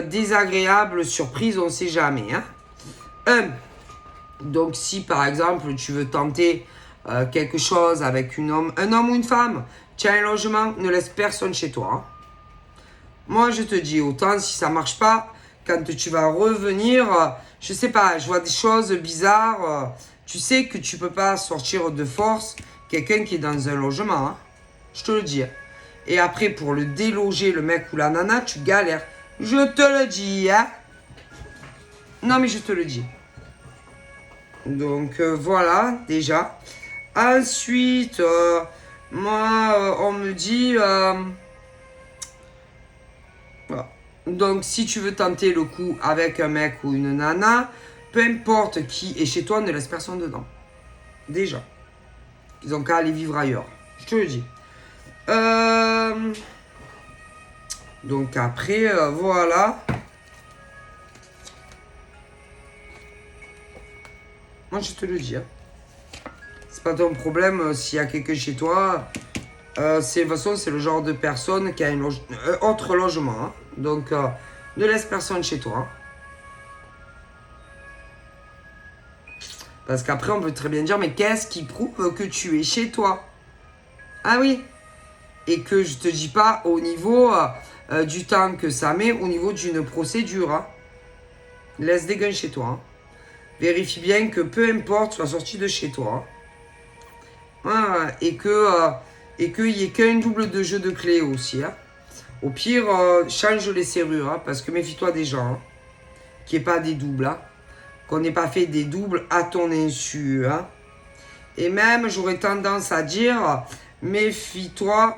désagréables surprises, on ne sait jamais. Hein. Donc si par exemple tu veux tenter quelque chose avec un homme ou une femme, tu as un logement, ne laisse personne chez toi. Hein. Moi je te dis, autant si ça marche pas, quand tu vas revenir, je sais pas, je vois des choses bizarres, tu sais que tu peux pas sortir de force quelqu'un qui est dans un logement. Hein. Je te le dis. Et après, pour le déloger, le mec ou la nana, tu galères. Je te le dis, hein. Non, mais je te le dis. Donc, voilà, déjà. Ensuite, moi, on me dit... voilà. Donc, si tu veux tenter le coup avec un mec ou une nana, peu importe qui est chez toi, ne laisse personne dedans. Déjà. Ils ont qu'à aller vivre ailleurs. Je te le dis. Donc après, voilà. Moi, je te le dis. Hein. C'est pas ton problème s'il y a quelqu'un chez toi. De toute façon, c'est le genre de personne qui a un autre logement. Hein. Donc, ne laisse personne chez toi. Hein. Parce qu'après, on peut très bien dire, mais qu'est-ce qui prouve que tu es chez toi? Ah oui. Et que je te dis pas au niveau du temps que ça met, au niveau d'une procédure. Hein. Laisse des guns chez toi. Hein. Vérifie bien que peu importe, sois sorti de chez toi. Hein. Et qu'il n'y ait qu'un double de jeu de clés aussi. Hein. Au pire, change les serrures. Hein, parce que méfie-toi des gens. Hein, qu'il n'y ait pas des doubles. Hein, qu'on n'ait pas fait des doubles à ton insu. Hein. Et même, j'aurais tendance à dire, méfie-toi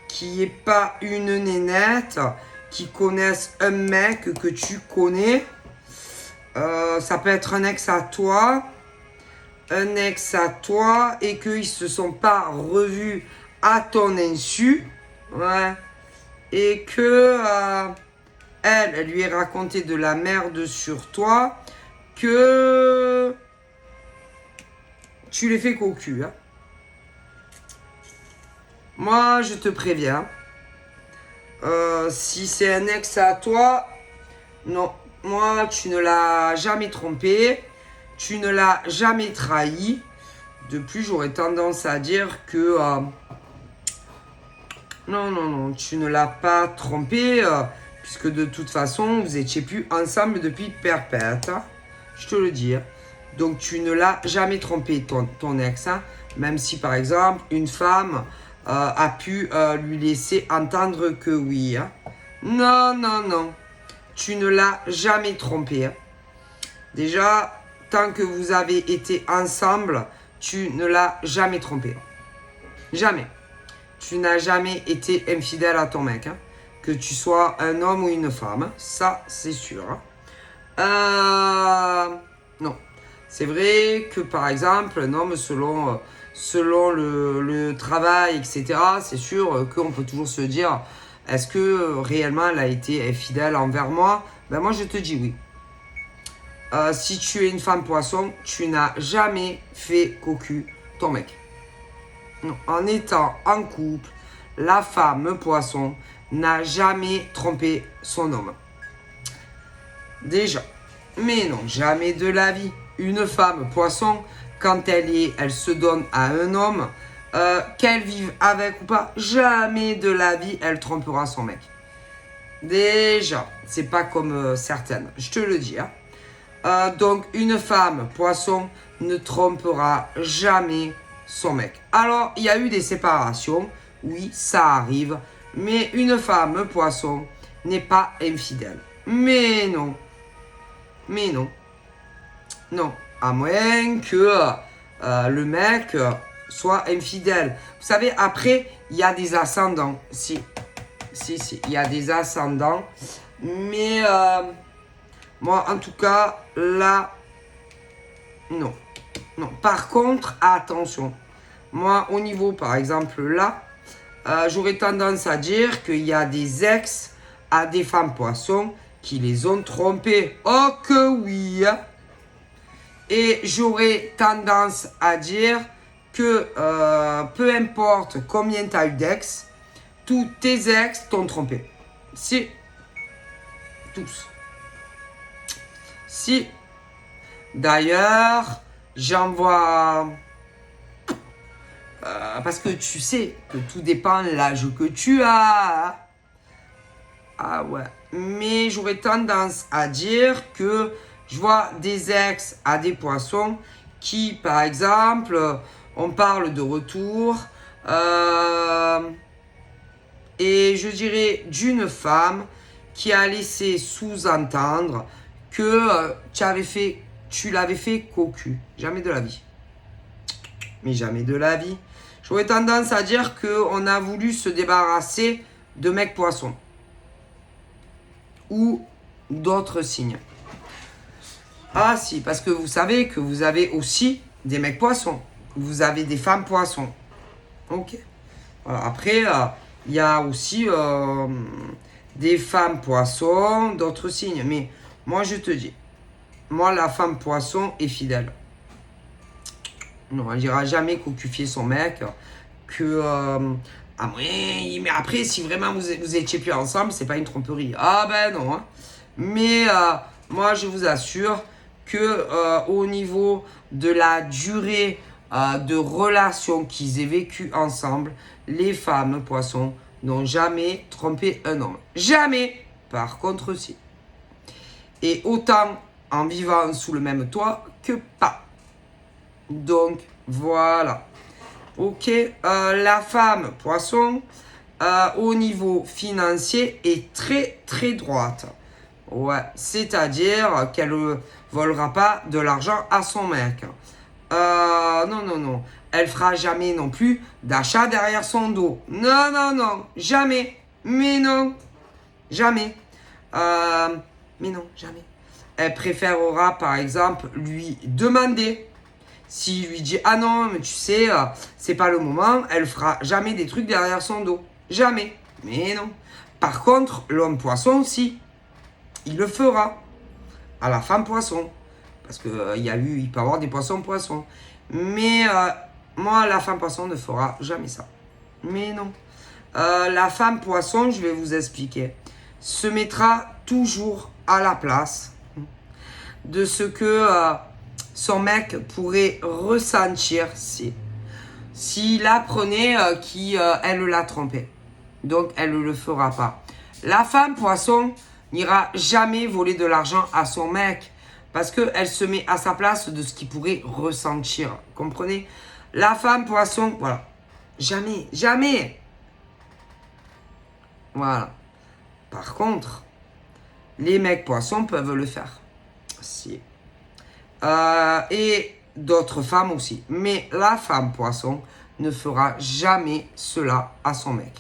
qu'il n'y ait pas une nénette qui connaisse un mec que tu connais. Ça peut être un ex à toi, et qu'ils ne se sont pas revus à ton insu. Ouais. Et que elle lui ait raconté de la merde sur toi, que tu les fais cocu. Hein. Moi, je te préviens. Si c'est un ex à toi, non. Moi, tu ne l'as jamais trompé. Tu ne l'as jamais trahi. De plus, j'aurais tendance à dire que... non, tu ne l'as pas trompé. Puisque de toute façon, vous étiez plus ensemble depuis perpète. Hein. Je te le dis. Hein. Donc, tu ne l'as jamais trompé, ton ex. Hein. Même si, par exemple, une femme... a pu lui laisser entendre que oui. Hein. Non. Tu ne l'as jamais trompé. Hein. Déjà, tant que vous avez été ensemble, tu ne l'as jamais trompé. Jamais. Tu n'as jamais été infidèle à ton mec. Hein. Que tu sois un homme ou une femme, ça c'est sûr. Non. C'est vrai que par exemple, un homme selon le travail, etc., c'est sûr qu'on peut toujours se dire, est-ce que réellement elle a été fidèle envers moi? Ben moi je te dis oui. Si tu es une femme poisson, tu n'as jamais fait cocu ton mec. Non. En étant en couple, la femme poisson n'a jamais trompé son homme. Déjà. Mais non, jamais de la vie. Une femme poisson, quand elle se donne à un homme, qu'elle vive avec ou pas, jamais de la vie elle trompera son mec. Déjà, c'est pas comme certaines, je te le dis. Donc une femme poisson ne trompera jamais son mec. Alors, il y a eu des séparations, oui, ça arrive, mais une femme poisson n'est pas infidèle. Mais non, non, à moins que le mec soit infidèle. Vous savez, après, il y a des ascendants. Si, il y a des ascendants. Mais moi, en tout cas, là, non. Non. Par contre, attention. Moi, au niveau, par exemple, là, j'aurais tendance à dire qu'il y a des ex à des femmes poissons qui les ont trompés. Oh que oui. Et j'aurais tendance à dire que peu importe combien tu as eu d'ex, tous tes ex t'ont trompé. Si. Tous. Si. D'ailleurs, j'en vois... parce que tu sais que tout dépend de l'âge que tu as. Ah ouais. Mais j'aurais tendance à dire que je vois des ex à des poissons qui, par exemple, on parle de retour. Et je dirais d'une femme qui a laissé sous-entendre que tu l'avais fait cocu. Jamais de la vie. Mais jamais de la vie. J'aurais tendance à dire qu'on a voulu se débarrasser de mecs poissons. Ou d'autres signes. Ah si, parce que vous savez que vous avez aussi des mecs poissons. Vous avez des femmes poissons. Ok. Voilà. Après, il y a aussi des femmes poissons, d'autres signes. Mais moi, je te dis, moi, la femme poisson est fidèle. Non, elle dira jamais cocufier son mec. Mais après, si vraiment vous étiez plus ensemble, c'est pas une tromperie. Ah ben non. Hein. Mais moi, je vous assure que au niveau de la durée de relation qu'ils aient vécu ensemble, les femmes poissons n'ont jamais trompé un homme. Jamais. Par contre, si. Et autant en vivant sous le même toit que pas. Donc, voilà. Ok, la femme poisson, au niveau financier, est très très droite. Ouais, c'est-à-dire qu'elle ne volera pas de l'argent à son mec. Non. Elle fera jamais non plus d'achat derrière son dos. Non, jamais. Mais non, jamais. Mais non, jamais. Elle préférera par exemple lui demander. S'il lui dit ah non mais tu sais c'est pas le moment, elle fera jamais des trucs derrière son dos, jamais. Mais non. Par contre l'homme poisson si, il le fera à la femme poisson parce que il peut y avoir des poissons. Mais moi la femme poisson ne fera jamais ça. Mais non. La femme poisson, je vais vous expliquer, se mettra toujours à la place de ce que son mec pourrait ressentir s'il apprenait qu'elle l'a trompé. Donc, elle ne le fera pas. La femme poisson n'ira jamais voler de l'argent à son mec parce qu'elle se met à sa place de ce qu'il pourrait ressentir. Comprenez? La femme poisson, voilà. Jamais. Voilà. Par contre, les mecs poissons peuvent le faire. Si. Et d'autres femmes aussi. Mais la femme poisson ne fera jamais cela à son mec.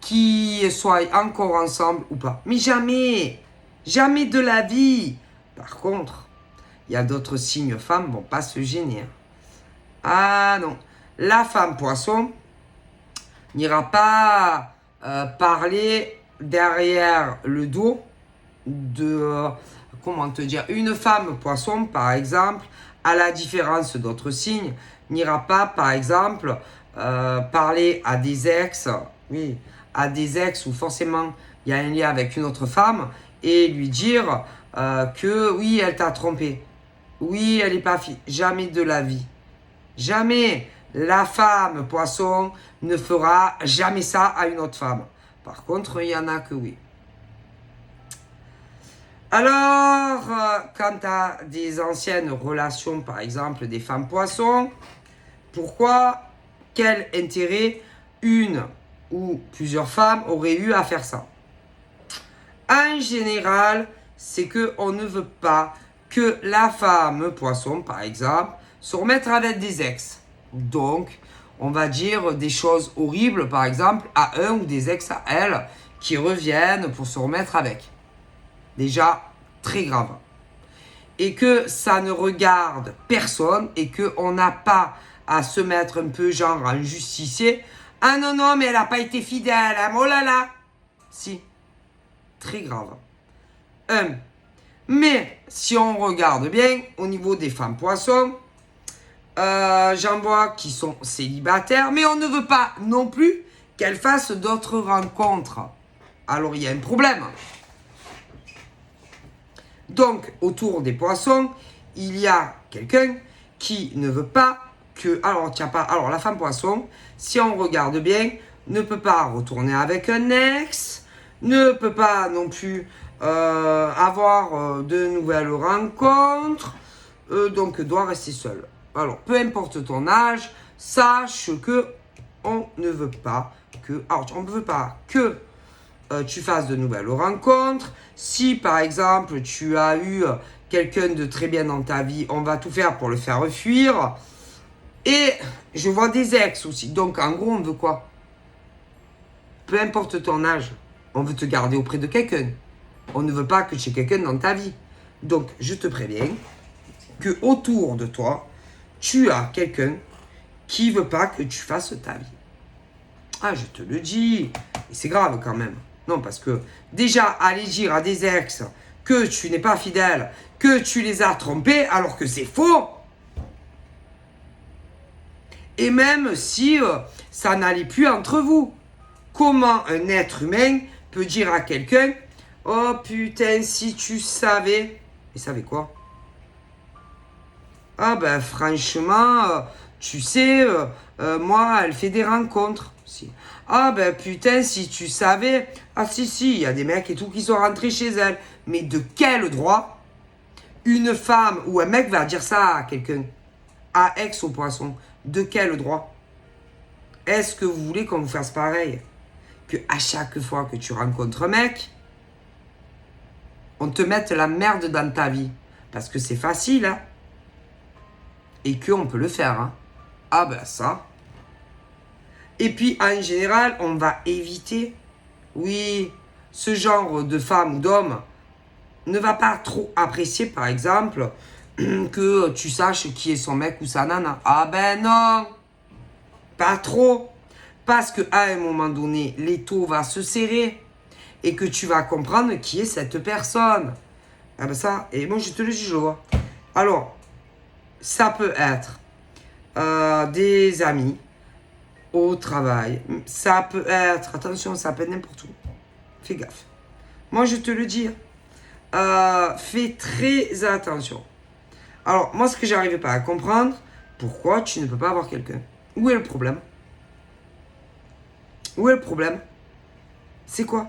qu'ils soient encore ensemble ou pas. Mais jamais, jamais de la vie. Par contre, il y a d'autres signes femmes, vont pas se gêner. Hein. Ah non, la femme poisson n'ira pas parler derrière le dos de, comment te dire, une femme poisson, par exemple, à la différence d'autres signes, n'ira pas, par exemple, parler à des ex, oui, à des ex où forcément il y a un lien avec une autre femme, et lui dire que oui, elle t'a trompé. Oui, elle n'est pas fille. Jamais de la vie. Jamais. La femme poisson ne fera jamais ça à une autre femme. Par contre, il y en a que oui. Alors, quand tu as des anciennes relations, par exemple des femmes poissons, pourquoi, quel intérêt une ou plusieurs femmes auraient eu à faire ça? En général, c'est qu'on ne veut pas que la femme poisson, par exemple, se remette avec des ex. Donc, on va dire des choses horribles, par exemple, à un ou des ex à elle, qui reviennent pour se remettre avec. Déjà, très grave. Et que ça ne regarde personne et qu'on n'a pas à se mettre un peu genre en justicier. Ah non, non, mais elle n'a pas été fidèle, hein, oh là là. Si, très grave. Mais si on regarde bien, au niveau des femmes poissons, j'en vois qui sont célibataires, mais on ne veut pas non plus qu'elles fassent d'autres rencontres. Alors il y a un problème. Donc autour des poissons, il y a quelqu'un qui ne veut pas que... Alors tiens pas. Alors la femme poisson, si on regarde bien, ne peut pas retourner avec un ex, ne peut pas non plus avoir de nouvelles rencontres, donc doit rester seule. Alors, peu importe ton âge, sache que on ne veut pas que... Alors, on ne veut pas que tu fasses de nouvelles rencontres. Si, par exemple, tu as eu quelqu'un de très bien dans ta vie, on va tout faire pour le faire fuir. Et je vois des ex aussi. Donc, en gros, on veut quoi? Peu importe ton âge, on veut te garder auprès de quelqu'un. On ne veut pas que tu aies quelqu'un dans ta vie. Donc, je te préviens que autour de toi, tu as quelqu'un qui veut pas que tu fasses ta vie. Ah, je te le dis. Et c'est grave quand même. Non, parce que déjà, aller dire à des ex que tu n'es pas fidèle, que tu les as trompés, alors que c'est faux. Et même si ça n'allait plus entre vous. Comment un être humain peut dire à quelqu'un « Oh putain, si tu savais... » Il savait quoi? Ah ben franchement, tu sais, moi, elle fait des rencontres. Si. Ah ben putain, si tu savais... Ah si, il y a des mecs et tout qui sont rentrés chez elle. Mais de quel droit une femme ou un mec va dire ça à quelqu'un? À ex au poisson. De quel droit? Est-ce que vous voulez qu'on vous fasse pareil? Que à chaque fois que tu rencontres un mec, on te mette la merde dans ta vie. Parce que c'est facile, hein? Et qu'on peut le faire, hein? Ah ben ça. Et puis, en général, on va éviter, oui, ce genre de femme ou d'homme ne va pas trop apprécier, par exemple, que tu saches qui est son mec ou sa nana. Ah ben non, pas trop. Parce qu'à un moment donné, l'étau va se serrer et que tu vas comprendre qui est cette personne. Ah ben ça, et moi je te le dis, je le vois. Alors, ça peut être des amis au travail. Ça peut être, attention, ça peut être n'importe où. Fais gaffe. Moi je te le dis, fais très attention. Alors, moi ce que j'arrivais pas à comprendre, pourquoi tu ne peux pas avoir quelqu'un? Où est le problème? Où est le problème? C'est quoi?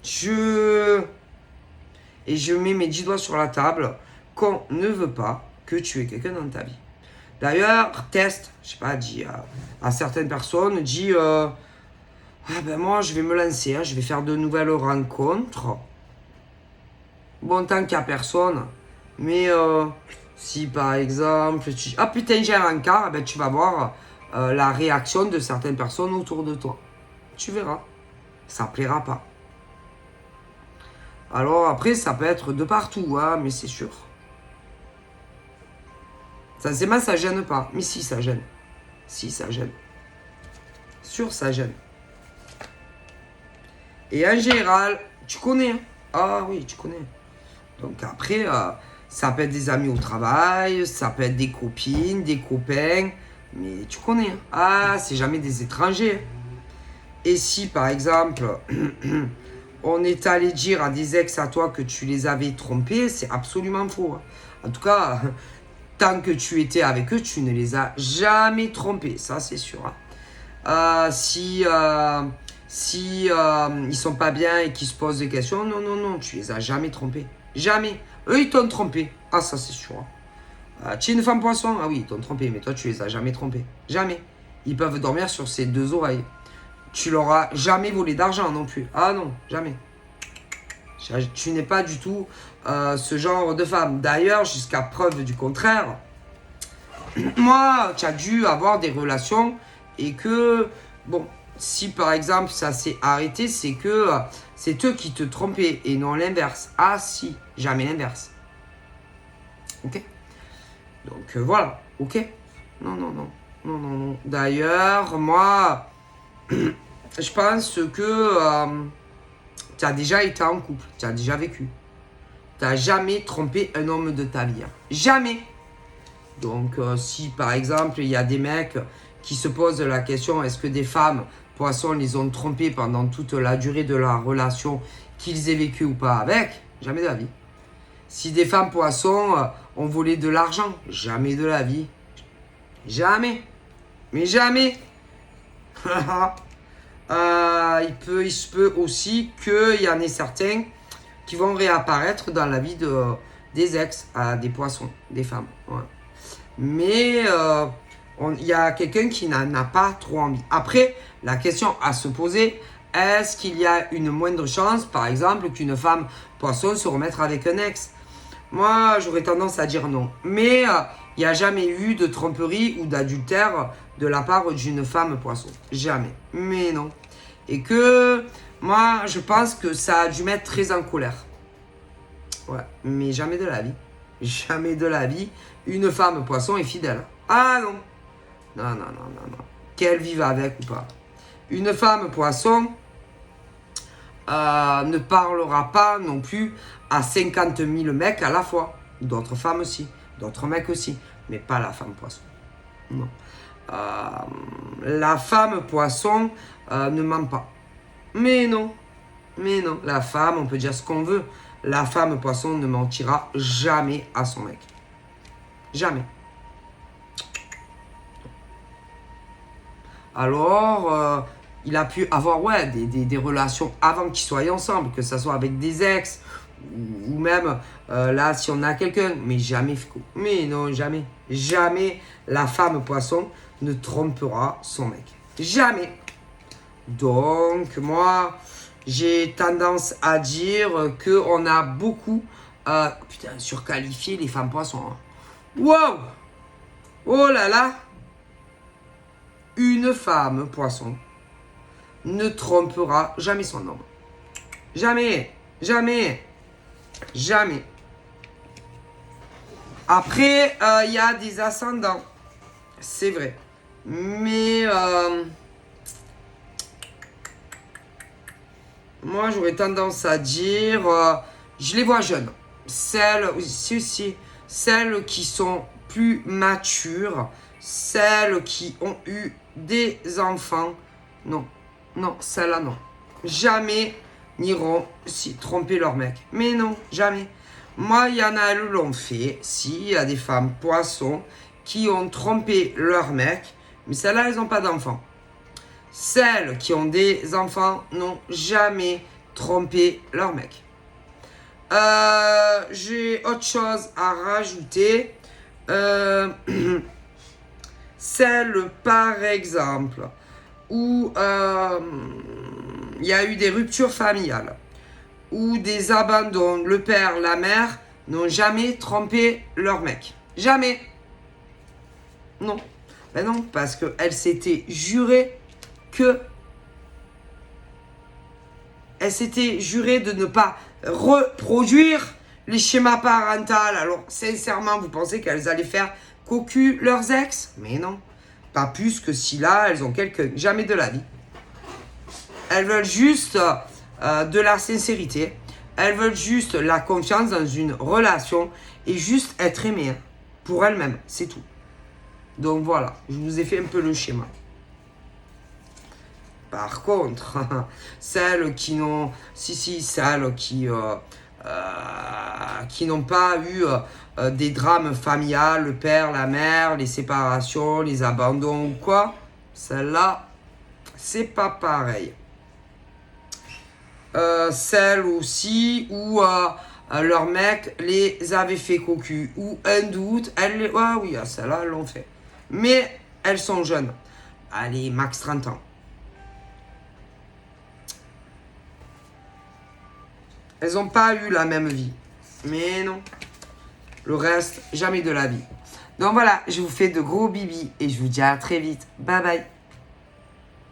Je mets mes 10 doigts sur la table qu'on ne veut pas que tu aies quelqu'un dans ta vie. D'ailleurs, teste, je sais pas, dis à certaines personnes, dis ah ben moi je vais me lancer, hein, je vais faire de nouvelles rencontres. Bon, tant qu'il n'y a personne, mais si par exemple tu ah putain j'ai un encart, ben tu vas voir la réaction de certaines personnes autour de toi. tu verras. Ça plaira pas. Alors après, ça peut être de partout, hein, mais c'est sûr. Ça, c'est mal, ça gêne pas. Mais si, ça gêne. Si, ça gêne. Sûr, ça gêne. Et en général, tu connais. Hein. Ah oui, tu connais. Donc après, ça peut être des amis au travail, ça peut être des copines, des copains. Mais tu connais. Hein. Ah, c'est jamais des étrangers. Et si, par exemple, on est allé dire à des ex à toi que tu les avais trompés, c'est absolument faux. Hein. En tout cas, tant que tu étais avec eux, tu ne les as jamais trompés. Ça, c'est sûr. Hein. Si ils sont pas bien et qu'ils se posent des questions, non, tu les as jamais trompés. Jamais. Eux, ils t'ont trompé. Ah, ça, c'est sûr. Hein. Tu es une femme poisson? Ah oui, ils t'ont trompé, mais toi, tu les as jamais trompés. Jamais. Ils peuvent dormir sur ses deux oreilles. Tu leur as jamais volé d'argent non plus. Ah non, jamais. Tu n'es pas du tout ce genre de femme. D'ailleurs, jusqu'à preuve du contraire, moi, tu as dû avoir des relations et que, bon, si par exemple ça s'est arrêté, c'est que c'est eux qui te trompaient et non l'inverse. Ah si, jamais l'inverse. Ok? Donc voilà, ok? Non. D'ailleurs, moi, je pense que tu as déjà été en couple, tu as déjà vécu. Tu n'as jamais trompé un homme de ta vie. Hein. Jamais. Donc, si par exemple, il y a des mecs qui se posent la question, est-ce que des femmes poissons les ont trompés pendant toute la durée de la relation qu'ils aient vécu ou pas avec? Jamais de la vie. Si des femmes poissons ont volé de l'argent? Jamais de la vie. Jamais. Mais jamais. Il se peut aussi qu'il y en ait certains qui vont réapparaître dans la vie des ex, des poissons, des femmes. Ouais. Mais il y a quelqu'un qui n'en a pas trop envie. Après, la question à se poser, est-ce qu'il y a une moindre chance, par exemple, qu'une femme poisson se remette avec un ex? Moi, j'aurais tendance à dire non. Mais il n'y a jamais eu de tromperie ou d'adultère de la part d'une femme poisson. Jamais. Mais non. Et que moi, je pense que ça a dû mettre très en colère. Ouais, mais jamais de la vie. Jamais de la vie, une femme poisson est fidèle. Ah non. Non. Qu'elle vive avec ou pas. Une femme poisson ne parlera pas non plus à 50 000 mecs à la fois. D'autres femmes aussi, d'autres mecs aussi, mais pas la femme poisson. Non. La femme poisson ne ment pas. Mais non. La femme, on peut dire ce qu'on veut. La femme poisson ne mentira jamais à son mec. Jamais. Alors, il a pu avoir des relations avant qu'ils soient ensemble, que ce soit avec des ex, ou même là, si on a quelqu'un, mais jamais Fico. Mais non, jamais. Jamais la femme poisson ne trompera son mec. Jamais. Donc, moi, j'ai tendance à dire qu'on a beaucoup surqualifié les femmes poissons. Hein. Wow! Oh là là! Une femme poisson ne trompera jamais son homme. Jamais. Après, il y a des ascendants. C'est vrai. Mais moi, j'aurais tendance à dire, je les vois jeunes. Celles qui sont plus matures, celles qui ont eu des enfants. Non, celles-là, non. Jamais n'iront tromper leur mec. Mais non, jamais. Moi, il y en a, elles l'ont fait. Si, il y a des femmes poissons qui ont trompé leur mec, mais celles-là, elles n'ont pas d'enfants. Celles qui ont des enfants n'ont jamais trompé leur mec. J'ai autre chose à rajouter. Celles, par exemple, où il y a eu des ruptures familiales, ou des abandons, le père, la mère n'ont jamais trompé leur mec. Jamais. Non. Ben non, parce qu'elles s'étaient jurées que elles s'étaient jurées de ne pas reproduire les schémas parentaux. Alors, sincèrement, vous pensez qu'elles allaient faire cocu leurs ex? Mais non. Pas plus que si là, elles ont quelqu'un. Jamais de la vie. Elles veulent juste de la sincérité. Elles veulent juste la confiance dans une relation et juste être aimées pour elles-mêmes. C'est tout. Donc voilà, je vous ai fait un peu le schéma. Par contre, celles qui n'ont, celles qui n'ont pas eu des drames familiales, le père, la mère, les séparations, les abandons ou quoi, celles-là, c'est pas pareil. Celles aussi où leur mec les avait fait cocu ou un doute, oui, celles-là, elles l'ont fait. Mais elles sont jeunes. Allez, max 30 ans. Elles n'ont pas eu la même vie. Mais non. Le reste, jamais de la vie. Donc voilà, je vous fais de gros bibis et je vous dis à très vite. Bye bye.